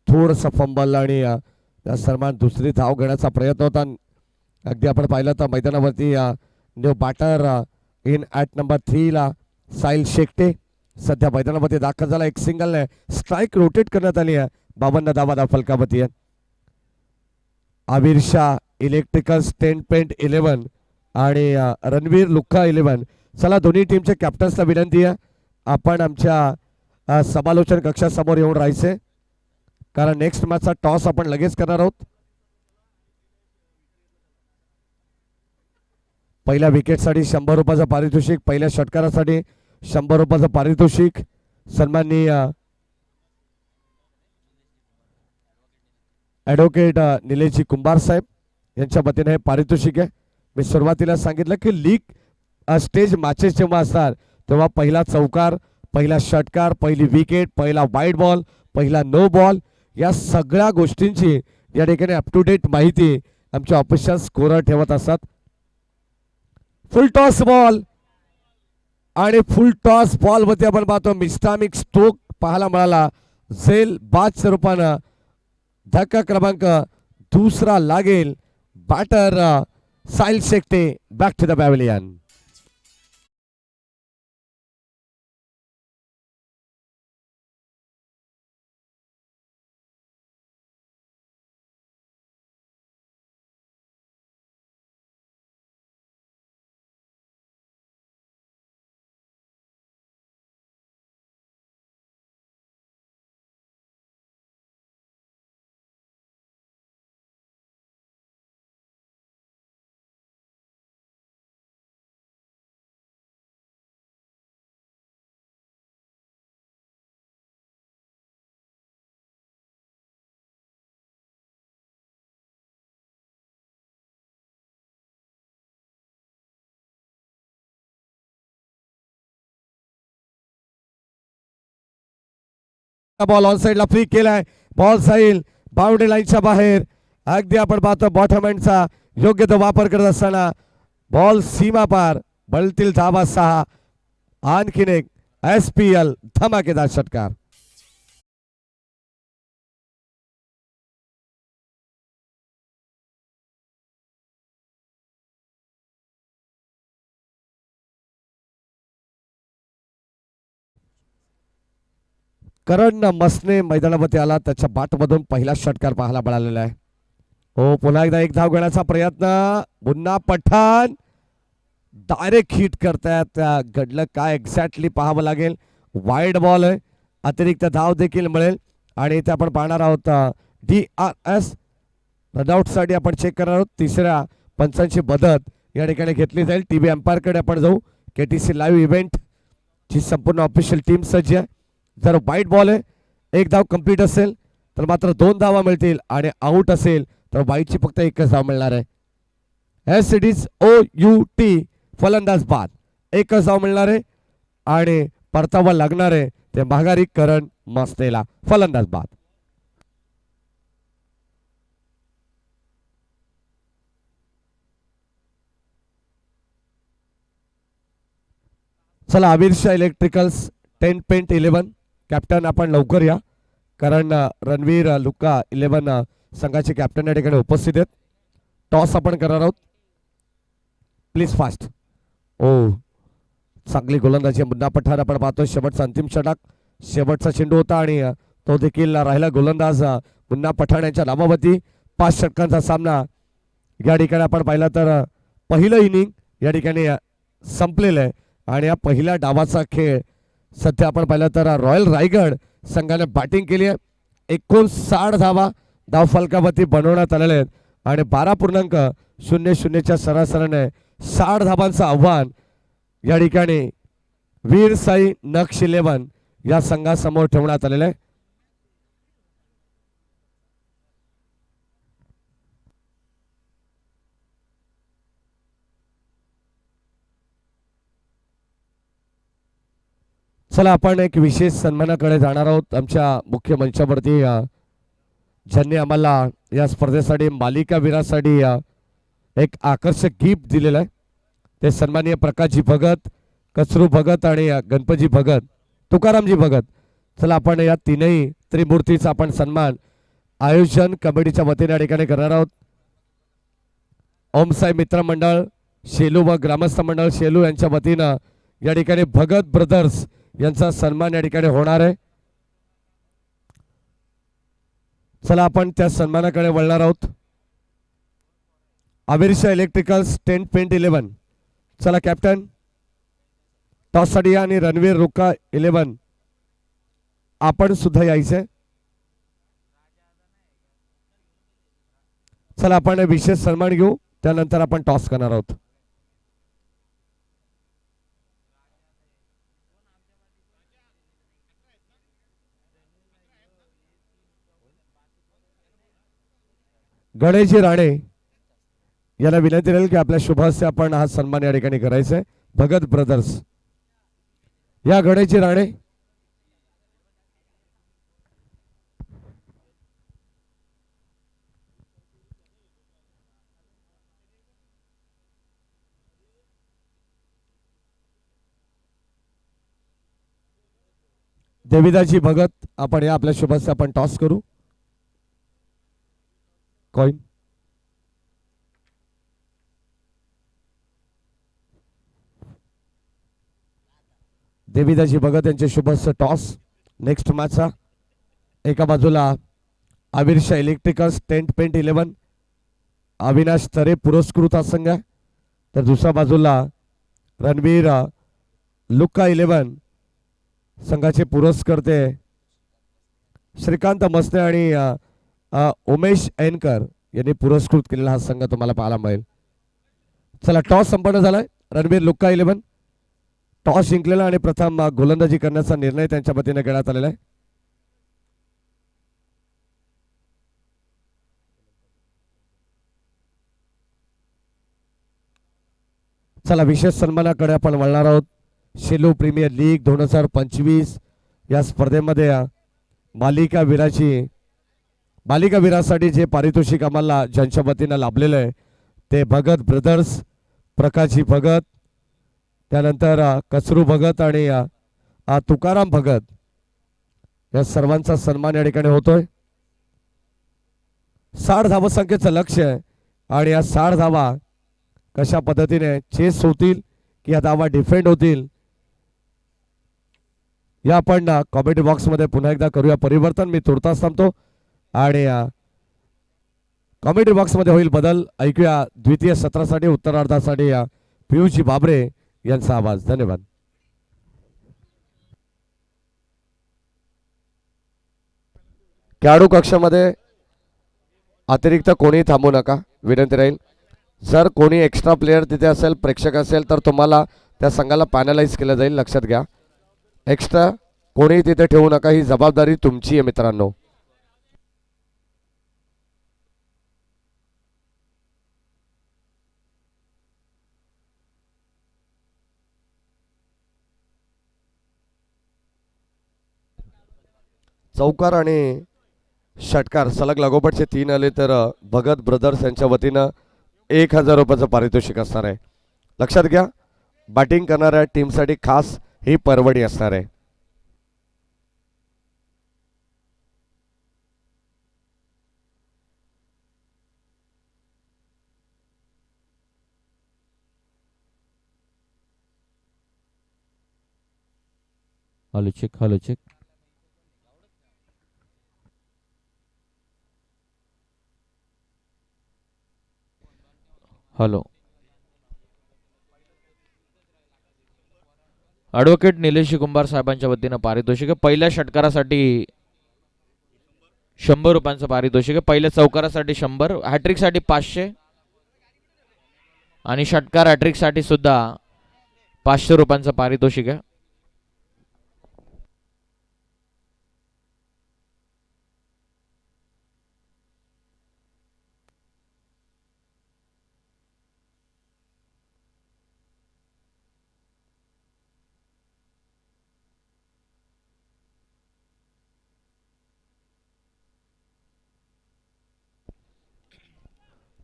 थोडंसं फंबल आणि त्या सलमान दुसरी धाव घेण्याचा प्रयत्न होता. अगदी आपण पाहिलं तर मैदानावरती new batter in at number 3 ला साहिल शेकटे सध्या मैदानामध्ये दाखल झाला. एक सिंगलने स्ट्राईक रोटेट करण्यात आली आहे. 52 धावा धावफलकावरती आहे. आमिर शाह इलेक्ट्रिकल्स 10.11 आणि रणवीर लुक्का 11. चला दोन्ही टीमच्या कॅप्टन्सला विनंती आहे आपण आमच्या समालोचन कक्षासमोर येऊन राहायचे कारण नेक्स्ट मॅचचा टॉस आपण लगेच करणार आहोत. पहिल्या विकेटसाठी 100 रुपयाचं पारितोषिक, पहिल्या षटकारासाठी 100 रुपयाचं पारितोषिक सन्माननीय ॲडव्होकेट निलेशजी कुंभार साहेब यांच्या वतीने हे पारितोषिक आहे. मी सुरुवातीला सांगितलं की लीग स्टेज मॅचेस जेव्हा असतात तेव्हा पहिला चौकार, पहिला षटकार, पहिली विकेट, पहिला वाईड बॉल, पहिला नो बॉल या सगळ्या गोष्टींची या ठिकाणी अप टू डेट माहिती आमचे ऑफिशियल स्कोरर ठेवत असतात. फुल टॉस बॉल आणि फुल टॉस बॉल वरती आपण पाहतो मिस्टामिक स्ट्रोक पाहायला मिळाला. झेल बादच्या रूपानं धक्का क्रमांक दुसरा लागेल. Batter Sahil Shekte back to the pavilion. Ball on साइडला फ्री केलाय. बॉल साईल बाउंड्री लाईनच्या बाहेर. अगदी आपण पाहतो बॉटम एंडचा योग्य तो वापर करत असताना बॉल सीमा पार. बळतील धावा 6. आणखीन एक SPL धमाकेदार षटकार. करण मसने मैदानावरती आला. त्याच्या बॅटमधून पहिला षटकार पाहायला मिळालेला आहे. हो पुन्हा एकदा एक धाव घेण्याचा प्रयत्न. मुन्ना पठाण डायरेक्ट हिट करतायत. घडलं काय एक्झॅक्टली पाहावं लागेल. वाईड बॉल आहे. अतिरिक्त धाव देखील मिळेल आणि इथे आपण पाहणार आहोत DRS रनआउटसाठी आपण चेक करणार आहोत. तिसऱ्या पंचांची मदत या ठिकाणी घेतली जाईल. TV एम्पायरकडे आपण जाऊ. KTC लाईव्ह इव्हेंट ची संपूर्ण ऑफिशियल टीम सज्ज आहे. जर वाईट बॉल आहे, एक धाव कंप्लीट असेल तर मात्र 2 धावा मिळतील आणि आउट असेल तर वाईटची फक्त एकच धाव मिळणार आहे. SCDOUT फलंदाज बाद. एकच धाव मिळणार आहे आणि परतावा लागणार आहे ते माघारी करण मस्तेला. फलंदाज बाद. चला आमिर शाह इलेक्ट्रिकल्स 10.11 कॅप्टन आपण लवकर या कारण रणवीर लुक्का 11 संघाचे कॅप्टन या ठिकाणी उपस्थित आहेत. टॉस आपण करणार आहोत. Please fast. ओ चांगली गोलंदाजी मुन्ना पठाण आपण पाहतो. शेवटचा अंतिम षटक शेवटचा चेंडू होता आणि तो देखील राहिला गोलंदाज मुन्ना पठाण यांच्या नावावरती. 5 षटकांचा सामना या ठिकाणी आपण पाहिला तर पहिलं इनिंग या ठिकाणी संपलेलं आहे आणि या पहिल्या डावाचा खेळ सध्या आपण पाहिलं तर रॉयल रायगड संघाने बॅटिंग केली आहे. 59 धावा धावफलकावरती बनवण्यात आलेले आहेत आणि 12.00च्या सरासरीने 60 धावांचं आव्हान या ठिकाणी वीर साई नक्ष 11 या संघासमोर ठेवण्यात आलेलं आहे. चला आपण एक विशेष सन्मानाकडे जाणार आहोत. आमच्या मुख्य मंचावरती ज्यांनी आम्हाला या स्पर्धेसाठी मालिका वीरासाठी एक आकर्षक गिफ्ट दिलेलं आहे ते सन्माननीय प्रकाशजी भगत, कचरू भगत आणि गणपतजी भगत, तुकारामजी भगत. चला आपण या तीनही त्रिमूर्तीचा आपण सन्मान आयोजन कमिटीच्या वतीने या ठिकाणी करणार आहोत. ओमसाई मित्र मंडळ शेलू व ग्रामस्थ मंडळ शेलू यांच्या वतीनं या ठिकाणी भगत ब्रदर्स यांचा सन्मान या ठिकाणी होणार आहे. चला आपण त्या सन्मानाकडे वळणार आहोत. आविर्षा इलेक्ट्रिकल्स 10.11. चला कॅप्टन टॉस साठी आणि रणवीर रुक्का 11 आपण सुद्धा यायचे. चला आपण विशेष सन्मान घेऊ त्यानंतर आपण टॉस करणार आहोत. गणेशजी राणे याला विनंती राहील की आपल्या शुभास्ते आपण हा सन्मान या ठिकाणी करायचा आहे. भगत ब्रदर्स या गणेशजी राणे देविदासजी भगत आपण या आपल्या शुभास्ते आपण टॉस करू. कॉइन देविदासजी भगत यांचे शुभस्य टॉस. नेक्स्ट मॅचचा एका बाजूला आविर्षा इलेक्ट्रिकल्स 10.11 अविनाश तरे पुरस्कृत हा संघ आहे तर दुसऱ्या बाजूला रणवीर लुक्का 11 संघाचे पुरस्कर्ते श्रीकांत मसने आणि उमेश ऐनकर यांनी पुरस्कृत केलेला हा संघ तुम्हाला पाहायला मिळेल. चला टॉस संपन्न झालाय. रणवीर लुक्का 11 टॉस जिंकलेला आणि प्रथम गोलंदाजी करण्याचा निर्णय त्यांच्या वतीने घेण्यात आलेला आहे. चला विशेष सन्मानाकडे आपण वळणार आहोत. शेलू प्रीमियर लीग 2025 या स्पर्धेमध्ये मालिका वीरासाठी जे पारितोषिक आम्हाला ज्यांच्या वतीनं लाभलेलं आहे ते भगत ब्रदर्स, प्रकाशजी भगत, त्यानंतर कचरू भगत आणि तुकाराम भगत या सर्वांचा सन्मान या ठिकाणी होतोय. 60 धावसंख्येचं लक्ष्य आहे आणि या 60 धावा कशा पद्धतीने चेस होतील की या धावा डिफेंड होतील या आपण कॉमेंट बॉक्स मध्ये पुन्हा एकदा करूया परिवर्तन. मी तुर्तास थांबतो आणि कॉमेंट बॉक्स मध्ये होईल बदल. ऐकूया द्वितीय सत्रासाठी उत्तरार्धासाठी पियुषजी बाबरे यांचा आवाज. धन्यवाद. खेळाडू कक्षामध्ये अतिरिक्त कोणी थांबू नका विनंती राहील. जर कोणी एक्स्ट्रा प्लेयर तिथे असेल, प्रेक्षक असेल तर तुम्हाला त्या संघाला पॅनलाइज केलं जाईल, लक्षात घ्या. एक्स्ट्रा कोणी तिथे ठेवू नका, ही जबाबदारी तुमची आहे मित्रांनो. चौकार आणि षटकार सलग लागोपाठचे 3 आले तर भगत ब्रदर्स यांच्या वतीनं 1000 रुपयाचं पारितोषिक असणार आहे. लक्षात घ्या बॅटिंग करणाऱ्या टीमसाठी खास ही परवडी असणार आहे. Hello check, hello check. Hello advocate Nilesh Kumbhar साहेबांच्या वतीनं पारितोषिक आहे. पहिल्या षटकारासाठी 100 रुपयांचं पारितोषिक आहे. पहिल्या चौकारासाठी 100, हॅट्रिकसाठी 500 आणि षटकार हॅट्रिकसाठी सुद्धा 500 रुपयांचं पारितोषिक आहे.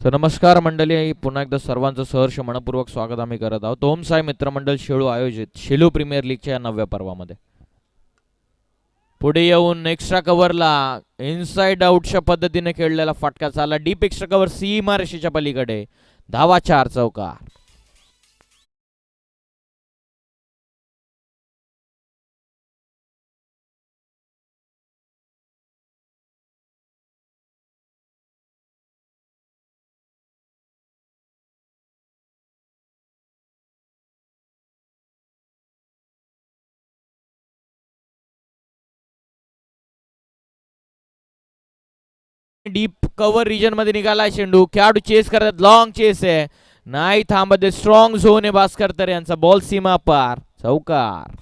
तर नमस्कार मंडळी, पुन्हा एकदा सर्वांचं सहर्ष मनपूर्वक स्वागत आम्ही करत आहोत ओम साई मित्रमंडळ शेळू आयोजित शेलू प्रीमियर लीगच्या या 9व्या पर्वामध्ये. पुढे येऊन एक्स्ट्रा कव्हरला इनसाइड आउटच्या पद्धतीने खेळलेला फटका चालला डीप एक्स्ट्रा कव्हर सीमा रेषेच्या पलीकडे. धावा 4 चौकार. डीप कव्हर रिजन मध्ये निघाला चेंडू. खेळाडू चेस करतात, लॉंग चेस आहे, नाही थांबत. स्ट्रॉंग झोन आहे भास्कर यांचा. बॉल सीमा पार, चौकार.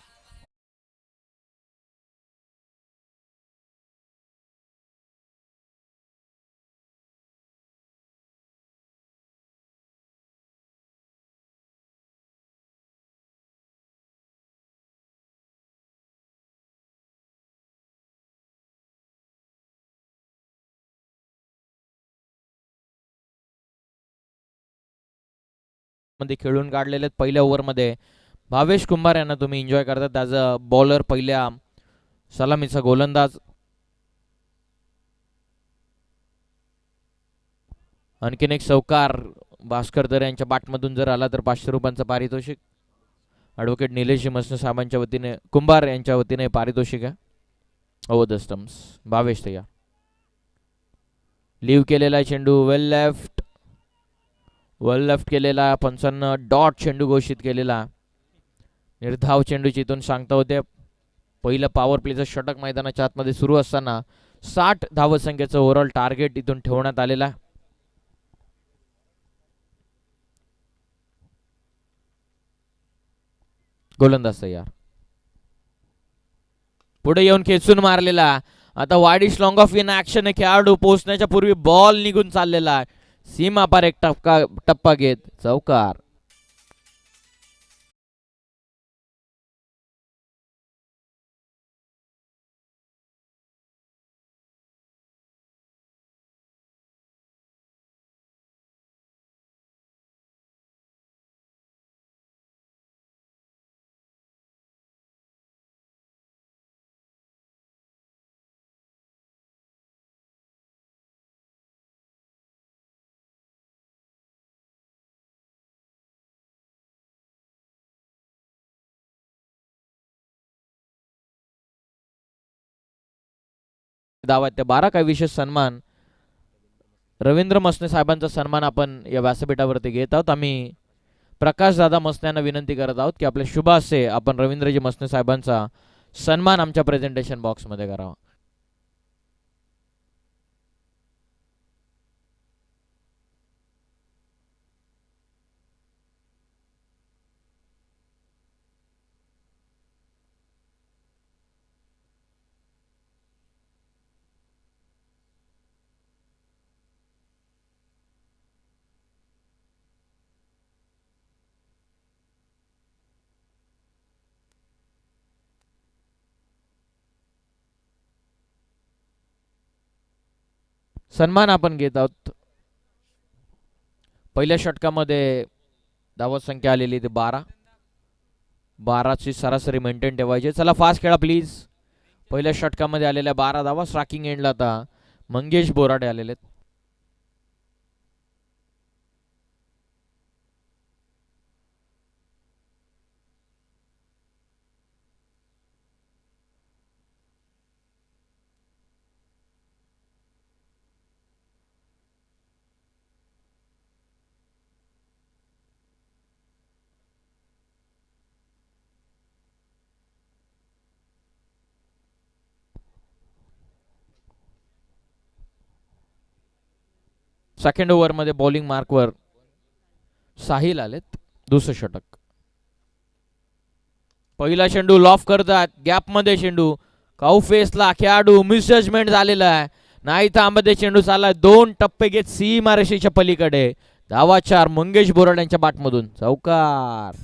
मध्ये खेळून काढलेले पहिल्या ओव्हरमध्ये भावेश कुंभार यांना तुम्ही एन्जॉय करता. त्याचा बॉलर पहिल्या सलामीचा गोलंदाज. आणखीन एक चौकार भास्कर दर यांच्या बाटमधून जर आला तर 500 रुपयांचं पारितोषिक. ॲडव्होकेट निलेश मसने साहेबांच्या वतीने कुंभार यांच्या वतीने पारितोषिक आहे. Over the stumps. भावेश तयार. लीव केलेला चेंडू वेल लेफ्ट केलेला. 55 डॉट चेंडू घोषित केलेला. निर्धाव चेंडूची इथून सांगता होते. पहिलं पॉवर प्लेचं षटक मैदानाच्या आतमध्ये सुरू असताना 60 धावसंख्येचं ओव्हरऑल टार्गेट इथून ठेवण्यात आलेला. गोलंदाज तयार. पुढे येऊन खेचून मारलेला. आता widish long of in action. खेळाडू पोहोचण्याच्या पूर्वी बॉल निघून चाललेला. सीमा पार एक टप्पा घेत, चौकार. धावा त्या 12. काही विशेष सन्मान रवींद्र मसने साहेबांचा सन्मान आपण या व्यासपीठावरती घेत आहोत. आम्ही प्रकाश दादा मसने यांना विनंती करत आहोत की आपल्या शुभ हस्ते आपण रवींद्रजी मसने साहेबांचा सन्मान आमच्या प्रेझेंटेशन बॉक्समध्ये करावा. सन्मान आपण घेत आहोत. पहिल्या षटकामध्ये धावत संख्या आलेली ते 12. 12ची सरासरी मेंटेन ठेवायची. चला फास्ट खेळा प्लीज. पहिल्या षटकामध्ये आलेल्या 12 धावा. स्ट्रायकिंग एंडला आता मंगेश बोराडे आलेले. सेकंड ओव्हर मध्ये बॉलिंग मार्कवर साहिल आलेत. दुसरं षटक. पहिला चेंडू लॉफ करतात. गॅप मध्ये चेंडू काऊ फेसला खेळाडू मिसजमेंट झालेला आहे. नाही थांबते चेंडू चालला 2 टप्पे घेत सीमारेषेच्या पलीकडे. धावा 4 मंगेश बोराड यांच्या बॅटमधून. चौकार.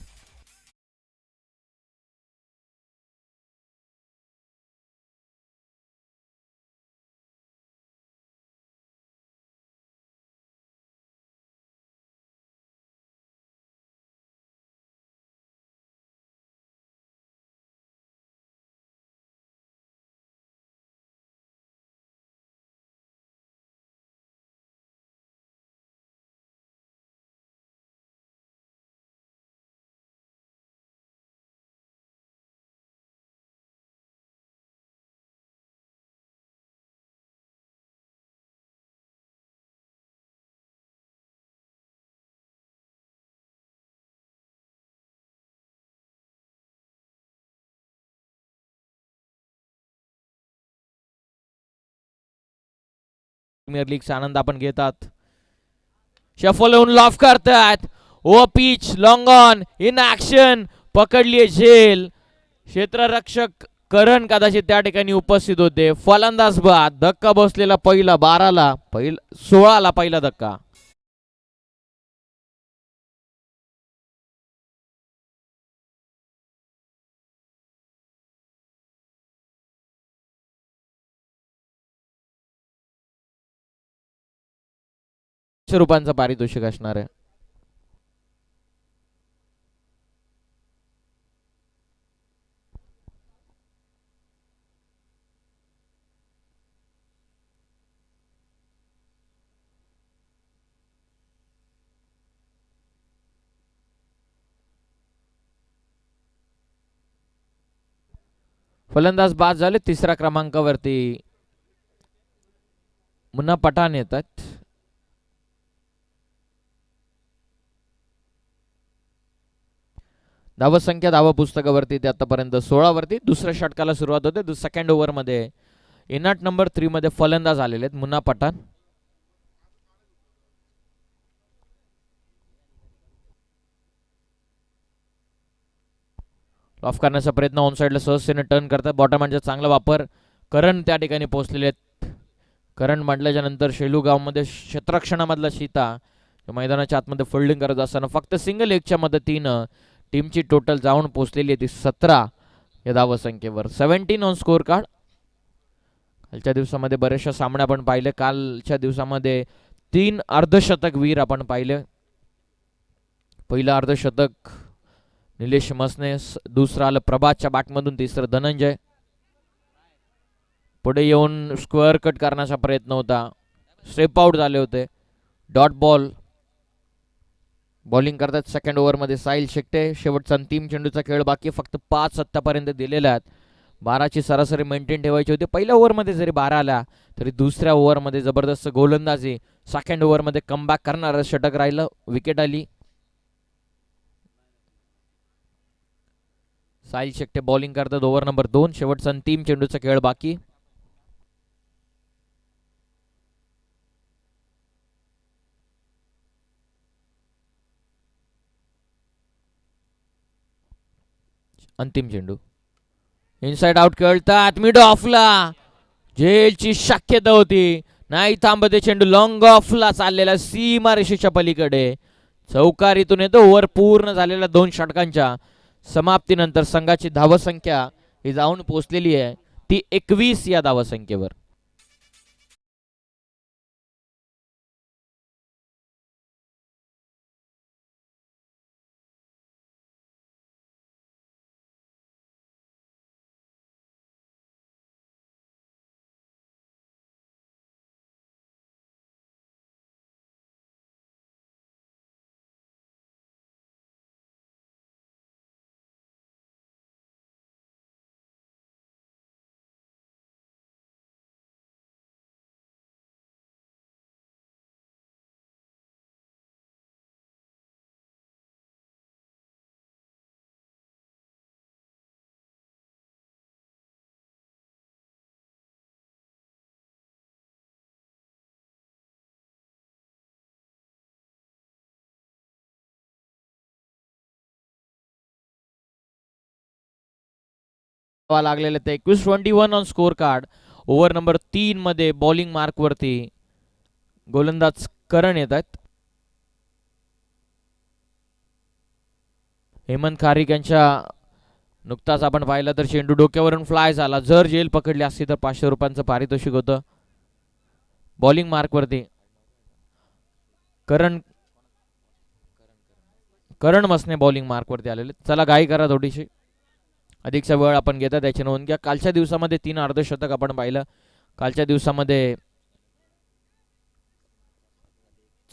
प्रीमियर लीगचा आनंद आपण घेतात. शफल होऊन लॉफ करतात. ओ pitch long on in action. पकडलीये झेल. क्षेत्ररक्षक करण कदाचित त्या ठिकाणी उपस्थित होते. फलंदाज बाद. धक्का बसलेला पहिला 12ला 16ला पहिला धक्का. रुपयांचं पारितोषिक असणार आहे. फलंदाज बाद झाले. तिसऱ्या क्रमांकावरती मुन्ना पठाण येतात. धावसंख्या धावा पुस्तकावरती ते आतापर्यंत 16 वरती. दुसऱ्या षटकाला सुरुवात होते. सेकंड ओव्हर मध्ये इनाट नंबर 3 मध्ये फलंदाज आलेले आहेत मुन्ना पठाण. ऑफ करण्याचा प्रयत्न ऑन साइडला सहजतेने टर्न करतात. बॉटम हँडचा चांगला वापर. करण त्या ठिकाणी पोहोचलेले आहेत. करण म्हटल्याच्या नंतर शेलू गावमध्ये क्षेत्ररक्षणामधला शीता मैदानाच्या आतमध्ये फिल्डिंग करत असताना फक्त सिंगल एकच्या मदतीनं टीमची टोटल जाऊन पोहोचलेली आहे ती 17 या धावसंख्येवर. 17 ऑन स्कोर कार्ड. कालच्या दिवसामध्ये बरेचशा सामने आपण पाहिले. कालच्या दिवसामध्ये 3 अर्धशतक वीर आपण पाहिले. पहिलं अर्धशतक निलेश मसने. दुसरं आलं प्रभातच्या बॅटमधून. तिसरं धनंजय. पुढे येऊन स्क्वेअर कट करण्याचा प्रयत्न होता. स्टेप आउट झाले होते. Dot ball. बॉलिंग करतात सेकंड ओव्हर मध्ये साहिल शेट्टे. शेवटचा अंतिम चेंडूचा खेळ बाकी. फक्त 5 आत्तापर्यंत दिलेल्या आहेत. 12ची सरासरी मेंटेन ठेवायची होती. पहिल्या ओव्हरमध्ये जरी 12 आला तरी दुसऱ्या ओव्हरमध्ये जबरदस्त गोलंदाजी. सेकंड ओव्हरमध्ये कमबॅक करणारं षटक राहिलं. विकेट आली. साहिल शेट्टे बॉलिंग करतात ओव्हर नंबर 2. शेवटचा अंतिम चेंडूचा खेळ बाकी. अंतिम चेंडू इनसाइड आउट खेळतात. मिड ऑफला झेलची शक्यता होती. नाही थांबते चेंडू. लॉंग ऑफला चाललेला सीमारेषेच्या पलीकडे. चौकारीतून येतो. ओव्हर पूर्ण झालेल्या 2 षटकांच्या समाप्तीनंतर संघाची धावसंख्या ही जाऊन पोहोचलेली आहे ती 21 या धावसंख्येवर. लागलेले ते 21-21 on score card. Over number 3 मध्ये बॉलिंग मार्क वरती गोलंदाज करण येत आहेत. हेमंत खारिक यांच्या नुकताच आपण पाहिलं तर चेंडू डोक्यावरून फ्लाय झाला. जर जेल पकडली असती तर 500 रुपयांचं पारितोषिक होतं. बॉलिंग मार्क वरती करण मसने बॉलिंग मार्क वरती आलेले. चला घाई करा थोडीशी, अधिकचा वेळ आपण घेता त्याची नोंद घ्या. कालच्या दिवसामध्ये 3 अर्धशतक आपण पाहिलं. कालच्या दिवसामध्ये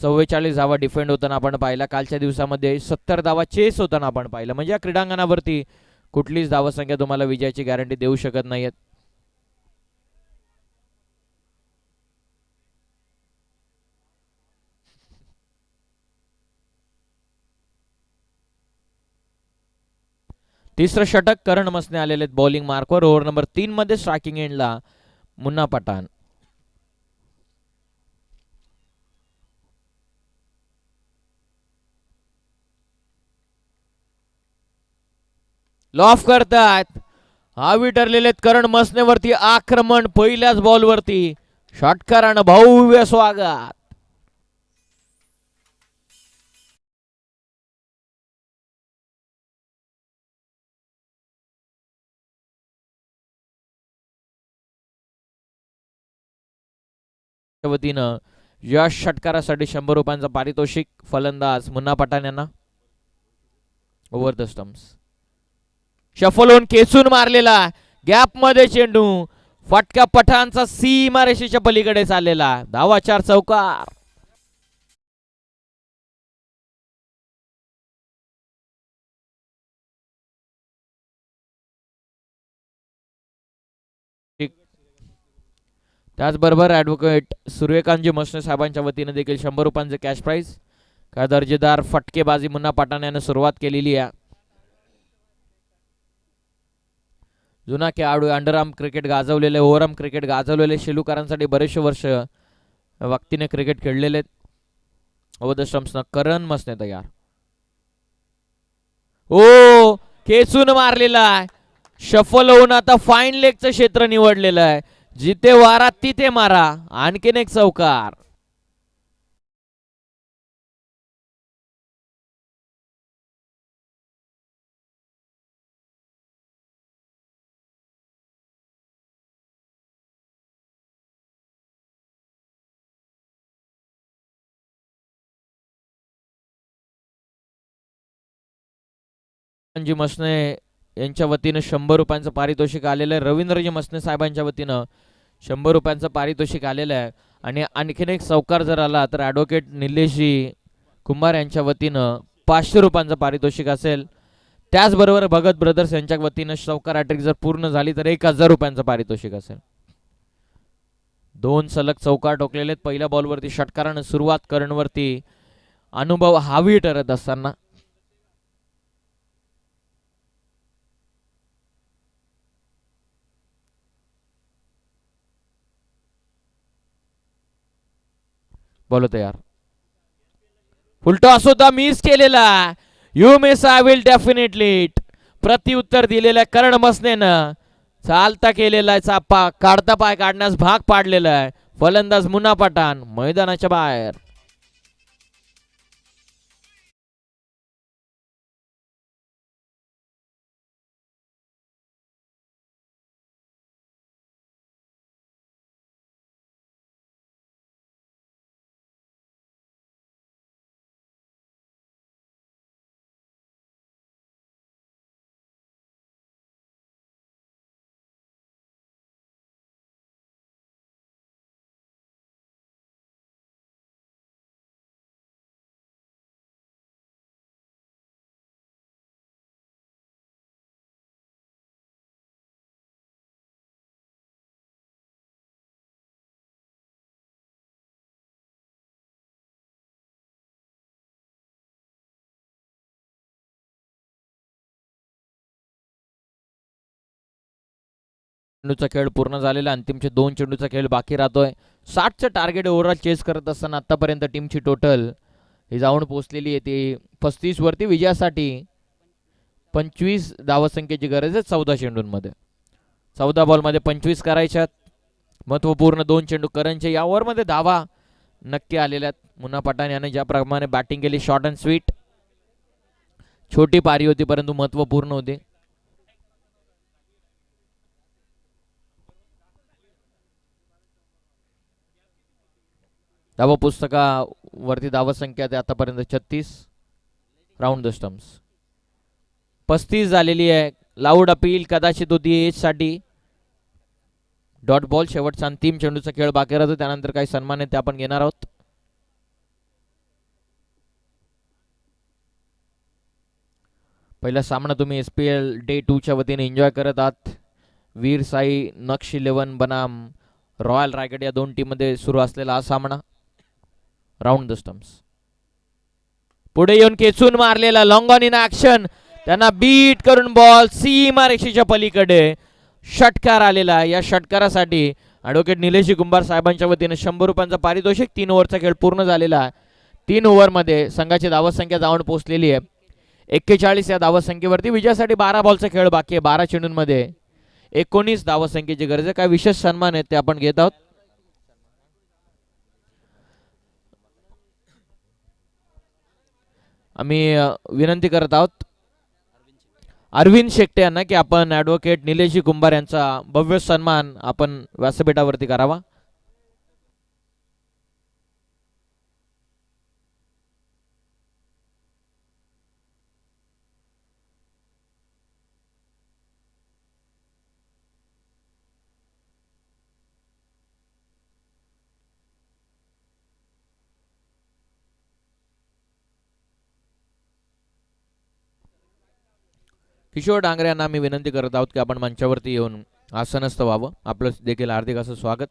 44 धावा डिफेंड होताना आपण पाहिला. कालच्या दिवसामध्ये 70 धावा चेस होताना आपण पाहिलं. म्हणजे या क्रीडांगणावरती कुठलीच धावसंख्या तुम्हाला विजयाची गॅरंटी देऊ शकत नाहीयेत. तिसरं षटक करण मसने आलेले बॉलिंग मार्कवर. ओव्हर नंबर 3 मध्ये स्ट्रायकिंग एंडला मुन्ना पठाण. लॉफ करतात. हावी ठरलेले करण मसनेवरती आक्रमण पहिल्याच बॉलवरती. षटकारानं भव्य स्वागत. वतीनं या षटकारासाठी 100 रुपयांचं पारितोषिक फलंदाज मुन्ना पठाण यांना. ओव्हर द स्टम्प्स शफल होऊन खेचून मारलेला. गॅप मध्ये चेंडू फटका पठाणचा सीमारेषेच्या पलीकडे चाललेला. धावा 4 चौकार. त्याचबरोबर ॲडव्होकेट सूर्यकांतजी मसने साहेबांच्या वतीने देखील 100 रुपयांचे कॅश प्राइज. काय दर्जेदार फटकेबाजी मुन्ना पठाण याने सुरुवात केलेली आहे. जुना खेळाडू, अंडरआर्म क्रिकेट गाजवलेले, ओव्हरआर्म क्रिकेट गाजवलेले, शेलूकरांसाठी बरेचसे वर्ष व्यक्तीने क्रिकेट खेळलेले. अवध स्टम्प्सनं करण मसने तयार. ओ खेचून मारलेला आहे. शफल होऊन आता फाईन लेगचं क्षेत्र निवडलेलं आहे. जिथे वारा तिथे मारा. आणखीन एक चौकार. जी मसने यांच्या वतीनं 100 रुपयांचं पारितोषिक आलेलं आहे. रवींद्रजी मसने साहेबांच्या वतीनं 100 रुपयांचं पारितोषिक आलेलं आहे. आणि आणखीन एक चौकार जर आला तर ॲडव्होकेट निलेशजी कुंभार यांच्या वतीनं 500 रुपयांचं पारितोषिक असेल. त्याचबरोबर भगत ब्रदर्स यांच्या वतीनं चौकार हॅट्रिक जर पूर्ण झाली तर 1000 रुपयांचं पारितोषिक असेल. 2 सलग चौकार ठोकलेले आहेत. पहिल्या बॉलवरती षटकारानं सुरुवात करणवरती अनुभव हावी ठरत असताना बोलो तयार. फुलटॉस होता, मिस केलेला. You miss I will definitely. प्रत्युत्तर दिलेलं करण मसनेनं. चालता केलेला चापा काढता पाय काढण्यास भाग पाडलेला आहे. फलंदाज मुन्ना पठाण मैदानाच्या बाहेर. चेंडूचा खेळ पूर्ण झालेला. अंतिमचे 2 चेंडूचा खेळ बाकी राहतोय. 60चं टार्गेट ओव्हरऑल चेस करत असताना आतापर्यंत टीमची टोटल ही जाऊन पोहोचलेली आहे ती 35 वरती. विजयासाठी 25 धावसंख्येची गरज आहे 14 चेंडूंमध्ये. 14 बॉलमध्ये 25 करायच्यात. महत्वपूर्ण 2 चेंडू करणचे. या ओव्हरमध्ये धावा नक्की आलेल्या आहेत. मुन्ना पठाण याने ज्याप्रमाणे बॅटिंग केली, शॉर्ट अँड स्वीट, छोटी पारी होती परंतु महत्वपूर्ण होती. धावा पुस्तकावरती धावा संख्या आहे आतापर्यंत 36. राऊंड द स्टम्प्स 35 झालेली आहे. लाऊड अपील कदाचित होती एज साठी. डॉट बॉल, शेवटचा अंतिम चेंडूचा खेळ बाकी राहतो. त्यानंतर काही सन्मान आहेत ते आपण घेणार आहोत. पहिला सामना तुम्ही SPL डे 2 च्या वतीने एन्जॉय करत आहात. वीर साई, नक्ष 11 बनाम रॉयल रायगड या दोन टीम मध्ये सुरू असलेला हा सामना. राऊंड द स्टम्प्स पुढे येऊन खेचून मारलेला लॉंग ऑन इन ऍक्शन. त्यांना बीट करून बॉल सीमारेषेच्या पलीकडे षटकार आलेला. या षटकारासाठी ॲडव्होकेट निलेशजी कुंभार साहेबांच्या वतीने 100 रुपयांचा पारितोषिक. 3 ओव्हरचा खेळ पूर्ण झालेला आहे. 3 ओव्हरमध्ये संघाची धावसंख्या जाऊन पोहोचलेली आहे 41. या धावसंख्येवरती विजयासाठी 12 बॉलचा खेळ बाकी आहे. 12 चेंडूंमध्ये 19 धावसंख्येची गरज आहे. काय विशेष सन्मान आहेत ते आपण घेत आहोत. आम्ही विनंती करत आहोत अरविंद शेट्टे यांना की आपण ॲडव्होकेट निलेशजी कुंभार यांचा भव्य सन्मान आपण व्यासपीठावरती करावा. किशोर डांगरे यांना आम्ही विनंती करत आहोत की आपण मंचावरती येऊन आसनस्थ व्हावं. आपलं देखील हार्दिक असं स्वागत.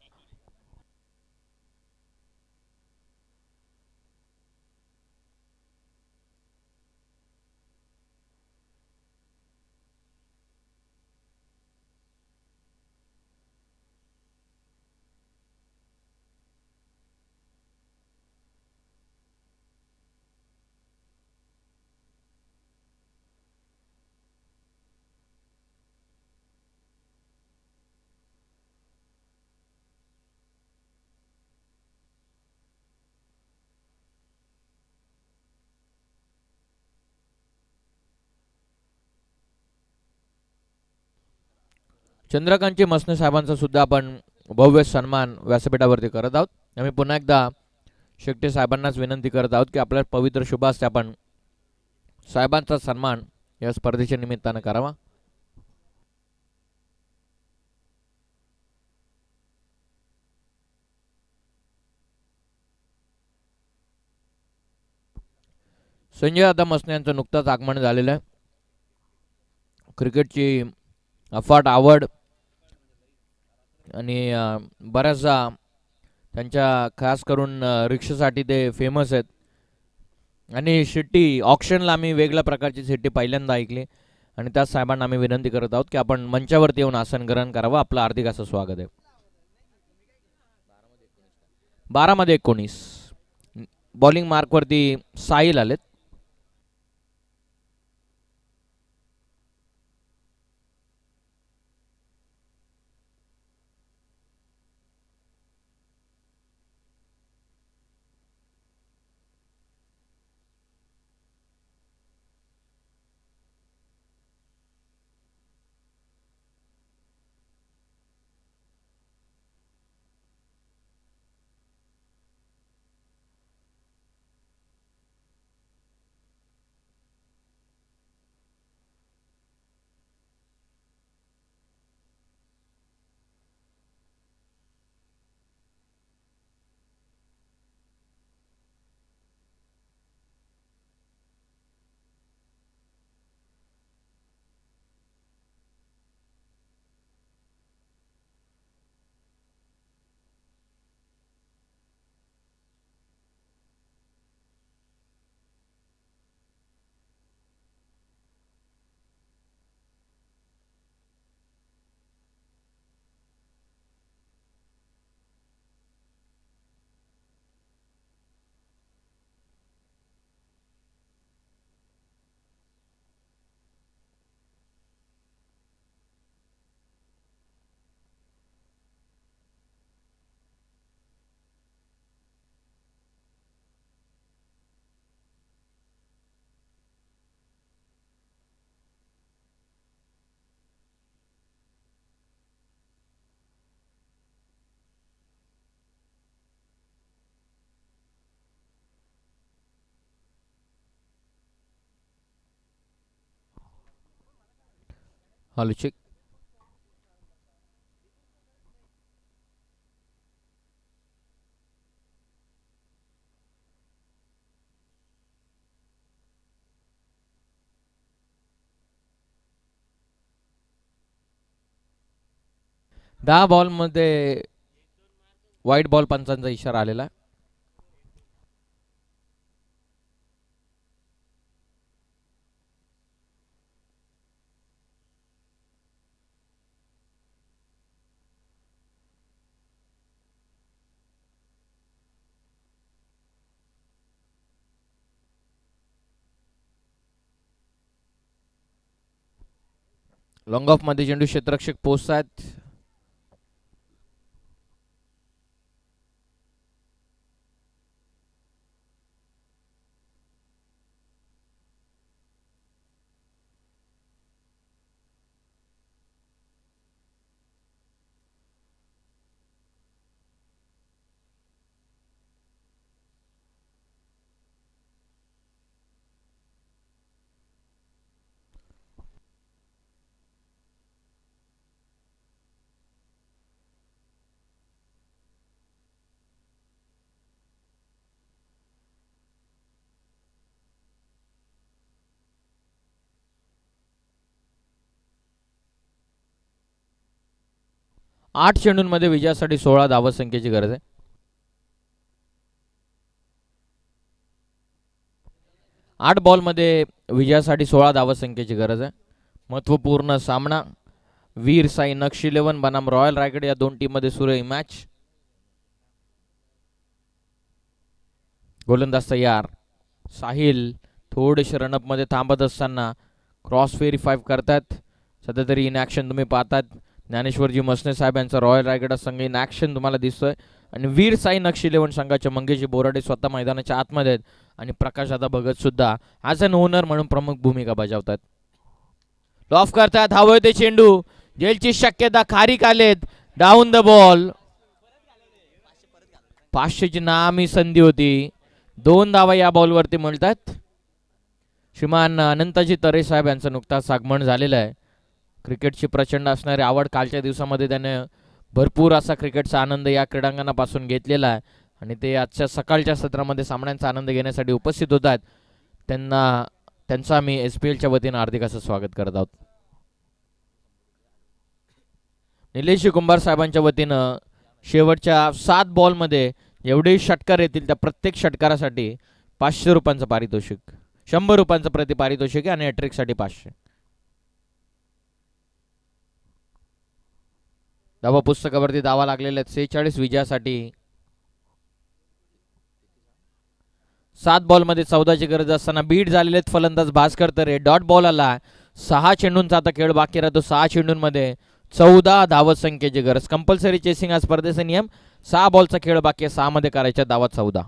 चंद्रकांतजी मसने साहेबांचा सुद्धा आपण भव्य सन्मान व्यासपीठावरती करत आहोत. आम्ही पुन्हा एकदा शेट्टे साहेबांनाच विनंती करत आहोत की आपल्या पवित्र शुभास्ते आपण साहेबांचा सन्मान या स्पर्धेच्या निमित्तानं करावा. संजय दादा मसने यांचं नुकताच आगमन झालेलं आहे. क्रिकेटची अफाट आवड आणि बऱ्याचदा त्यांच्या खास करून रिक्षासाठी ते फेमस आहेत. आणि शिट्टी ऑक्शनला आम्ही वेगळ्या प्रकारची शिट्टी पहिल्यांदा ऐकली आणि त्याच साहेबांना आम्ही विनंती करत आहोत की आपण मंचावरती येऊन आसन ग्रहण करावं. आपलं हार्दिक असं स्वागत आहे. 12 मध्ये 19 बॉलिंग मार्कवरती साहिल आलेत. Hello check. दहा बॉल मध्ये व्हाईट बॉल पंचांचा इशारा आलेला. लॉंग ऑफ मध्ये चेंडू क्षेत्ररक्षक पोहोचतात. आठ चेंडूंमध्ये विजयासाठी 16 धावा संख्येची गरज आहे. आठ बॉल मध्ये विजयासाठी 16 धावा संख्येची गरज आहे. महत्वपूर्ण सामना. वीर साई नक्ष 11 बनाम रॉयल रायगड या दोन टीम मध्ये सुरू आहे मॅच. गोलंदाज तयार. साहिल थोडेसे रनअप मध्ये थांबत असताना क्रॉस व्हेरीफाय करतात. सध्या तरी इन ॲक्शन तुम्ही पाहतात. ज्ञानेश्वरजी मसने साहेब यांचा रॉयल रायगड संघ इन ॲक्शन तुम्हाला दिसतोय आणि वीर साई नक्ष 11 संघाचे मंगेशजी बोराडे स्वतः मैदानाच्या आतमध्ये आहेत आणि प्रकाश दादा भगत सुद्धा ॲज अन ओनर म्हणून प्रमुख भूमिका बजावतात. लॉफ करतात. हवं ते चेंडू. जेलची शक्यता. खारीक आलेत. Down the ball. 500ची नामी संधी होती. 2 धावा या बॉलवरती मिळतात. श्रीमान अनंताजी तरे साहेब यांचं नुकताच आगमन झालेलं आहे. क्रिकेटची प्रचंड असणारी आवड. कालच्या दिवसामध्ये त्याने भरपूर असा क्रिकेटचा आनंद या क्रीडांगणापासून घेतलेला आहे आणि ते आजच्या सकाळच्या सत्रामध्ये सामन्यांचा आनंद घेण्यासाठी उपस्थित होतात. त्यांचं आम्ही SPLच्या वतीनं हार्दिक असं स्वागत करत आहोत. निलेश कुंभार साहेबांच्या वतीनं शेवटच्या 7 बॉलमध्ये जेवढे षटकार येतील त्या प्रत्येक षटकारासाठी 500 रुपयांचं पारितोषिक, 100 रुपयांचं प्रतिपारितोषिक आहे आणि हॅट्रिकसाठी 500. धावा पुस्तकावरती दावा लागलेले आहेत 46 विजयासाठी. 7 बॉलमध्ये 14ची गरज असताना बीट झालेले आहेत फलंदाज भास्कर तरे. डॉट बॉल आला. 6 चेंडूंचा आता खेळ बाकी राहतो. 6 चेंडूंमध्ये 14 धावत संख्येची गरज. कंपल्सरी चेसिंग हा स्पर्धेचा नियम. 6 बॉलचा खेळ बाकी आहे. 6 मध्ये करायच्या धावा 14.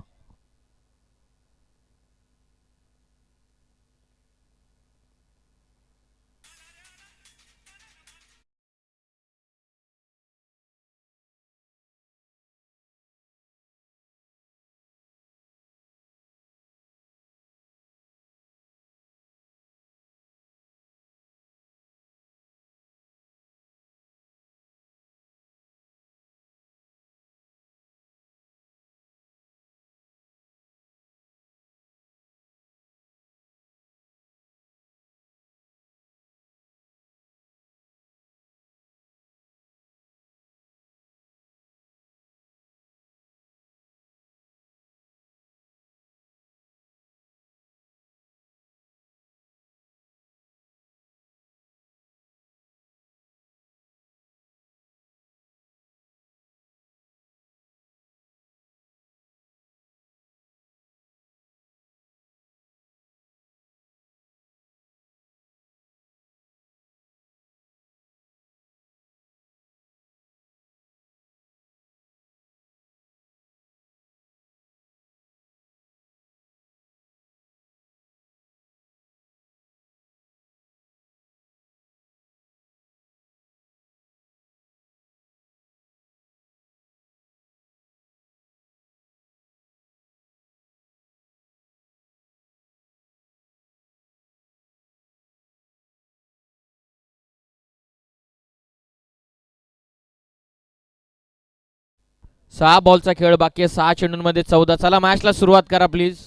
6 बॉलचा खेळ बाकी आहे, 6 चेंडूंमध्ये 14. चला मॅचला सुरुवात करा प्लीज.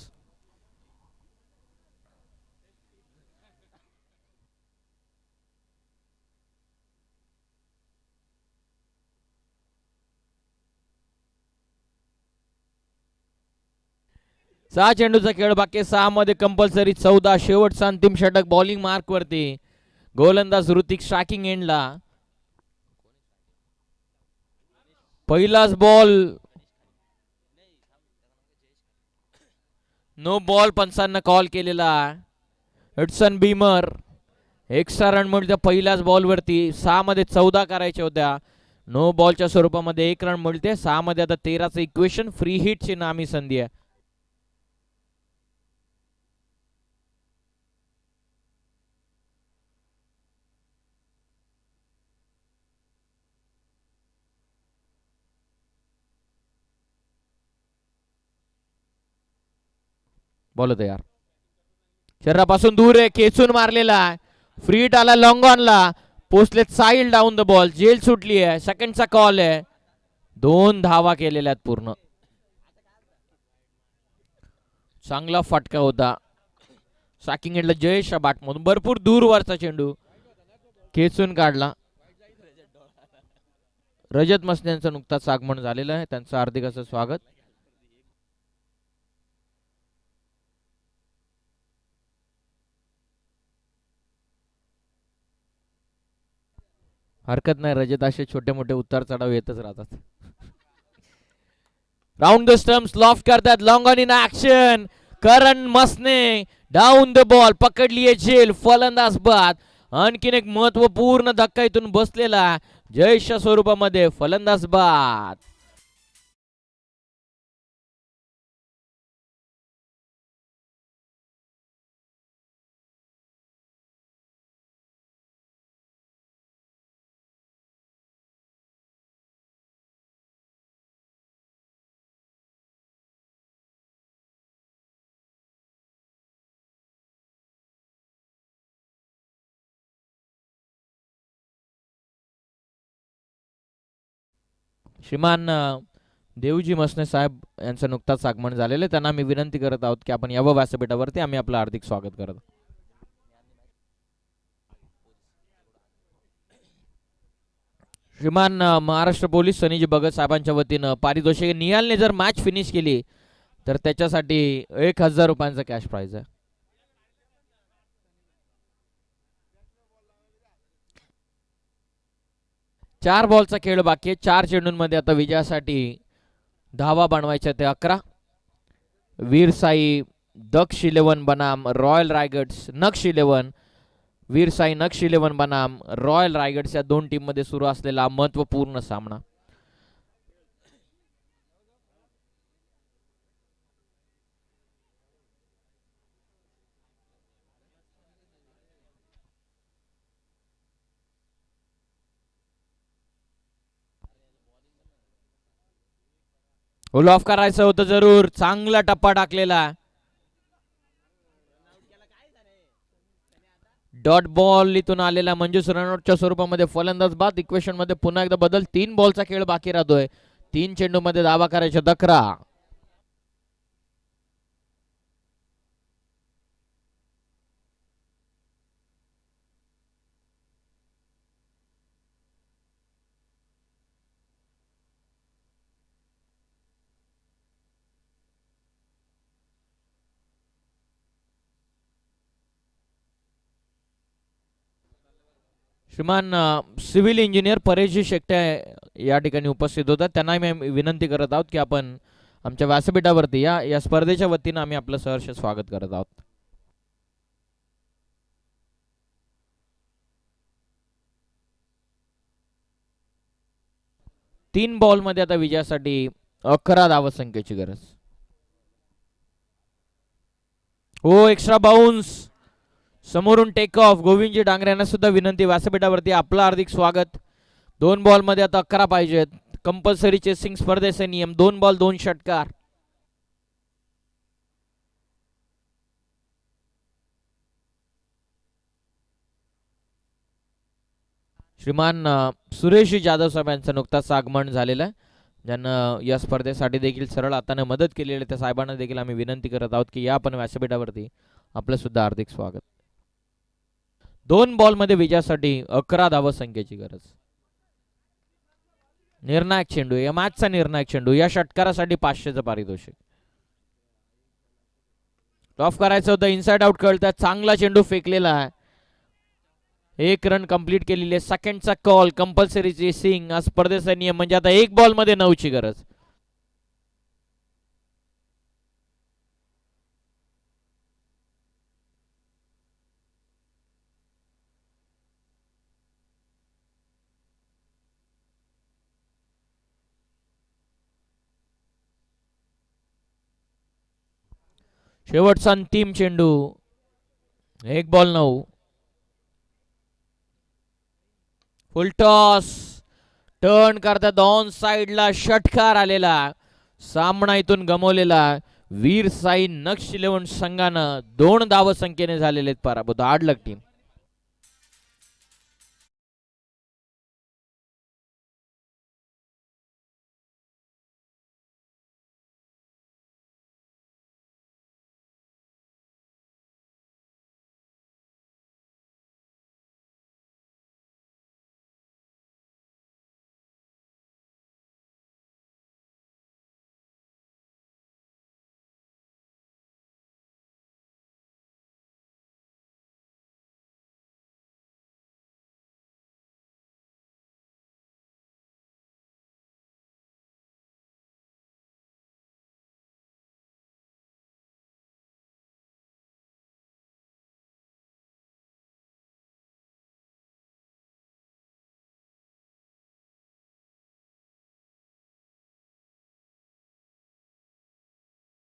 सहा चेंडूचा खेळ बाकी आहे, 6 मध्ये कंपल्सरी 14. शेवटचा अंतिम षटक बॉलिंग मार्क वरती. गोलंदाज ऋतिक स्ट्रायकिंग एंडला. पहिलाच बॉल नो बॉल पंचांना कॉल केलेला. हडसन बीमर एक्स्ट्रा रन मिळते पहिल्याच बॉलवरती. 6 मध्ये 14 करायच्या होत्या. नो बॉलच्या स्वरूपामध्ये 1 रन मिळते. 6 मध्ये आता 13चं इक्वेशन. फ्री हिटची नामी संधी आहे. बॉल तयार. शरीरापासून दूर आहे, खेचून मारलेला आहे. फ्री हिट आला लॉंग ऑनला. पोचलेत साईल डाऊन द बॉल. जेल सुटली आहे. सेकंडचा कॉल आहे. 2 धावा केलेल्या आहेत पूर्ण. चांगला फटका होता. स्ट्रायकिंग एंडला जयेश बाटमधून भरपूर दूरवरचा चेंडू खेचून काढला. रजत मसने यांचं नुकताच आगमन झालेलं आहे. त्यांचं हार्दिक असं स्वागत. हरकत नाही, रजत असे छोटे मोठे उतार चढाव येतच राहतात. राऊंड द स्टम्प्स लॉफ्ट करतात. Long on in action. Karan मसने डाऊन द बॉल. पकडली आहे झेल. फलंदाज बाद. आणखीन एक महत्वपूर्ण धक्का इथून बसलेला जयेशच्या स्वरूपामध्ये. फलंदाज बाद. श्रीमान देवजी मसने साहेब यांचं नुकताच आगमन झालेलं आहे. त्यांना मी विनंती करत आहोत की आपण यावं व्यासपीठावरती. आम्ही आपलं हार्दिक स्वागत करत. श्रीमान महाराष्ट्र पोलीस सनीजी भगत साहेबांच्या वतीनं पारितोषिक. निहालने जर मॅच फिनिश केली तर त्याच्यासाठी 1000 रुपयांचा कॅश प्राइज आहे. चार बॉलचा खेळ बाकी आहे. 4 चेंडूंमध्ये आता विजयासाठी धावा बनवायच्या ते 11. वीर साई दक्ष 11 बनाम रॉयल रायगड्स नक्ष 11. वीर साई नक्ष 11 बनाम रॉयल रायगड्स या 2 टीम मध्ये सुरू असलेला महत्वपूर्ण सामना. होल ऑफ करायचं होतं जरूर. चांगला टप्पा टाकलेला. डॉट बॉल इथून आलेला मंजूस रनआउटच्या स्वरूपामध्ये. फलंदाज बाद. इक्वेशन मध्ये पुन्हा एकदा बदल. 3 बॉलचा खेळ बाकी राहतोय. 3 चेंडू मध्ये धावा करायच्या 11. श्रीमान सिव्हिल इंजिनियर परेशजी शेट्टे या ठिकाणी उपस्थित होतात. त्यांना मी विनंती करत आहोत की आपण आमच्या व्यासपीठावरती या स्पर्धेच्या वतीनं आम्ही आपलं सहर्ष स्वागत करत आहोत. तीन बॉल मध्ये आता विजयासाठी 11 धावसंख्येची गरज. हो, एक्स्ट्रा बाउन्स. समोरून टेक ऑफ. गोविंदजी डांगरे यांना सुद्धा विनंती व्यासपीठावरती आपलं हार्दिक स्वागत. 2 बॉल मध्ये आता 11 पाहिजेत. कंपल्सरी चेसिंग स्पर्धेचे नियम. 2 बॉल 2 षटकार. श्रीमान सुरेश जाधव साहेब यांचं नुकताच आगमन झालेलं आहे. ज्यांना या स्पर्धेसाठी देखील सरळ हाताने मदत केलेली आहे त्या साहेबांना देखील आम्ही विनंती करत आहोत की या आपण व्यासपीठावरती आपलं सुद्धा हार्दिक स्वागत. 2 बॉलमध्ये विजयासाठी 11 धावसंख्येची गरज. निर्णायक चेंडू, या मॅचचा निर्णायक चेंडू, या षटकारासाठी 500चं पारितोषिक. टॉप करायचं होतं, इनसाइड आउट कळतं, चांगला चेंडू फेकलेला आहे. 1 रन कंप्लीट केलेली आहे. सेकंडचा कॉल, कंपल्सरी चेसिंग, हा स्पर्धेचा नियम म्हणजे आता 1 बॉलमध्ये 9ची गरज. शेवटचा अंतिम चेंडू, 1 बॉल 9. फुल टॉस, टर्न करतात ऑन साइडला, षटकार आलेला. सामना इथून गमवलेला. वीर साई नक्ष 11 संघानं 2 धावसंख्येने झालेले पराभूत. आडलक टीम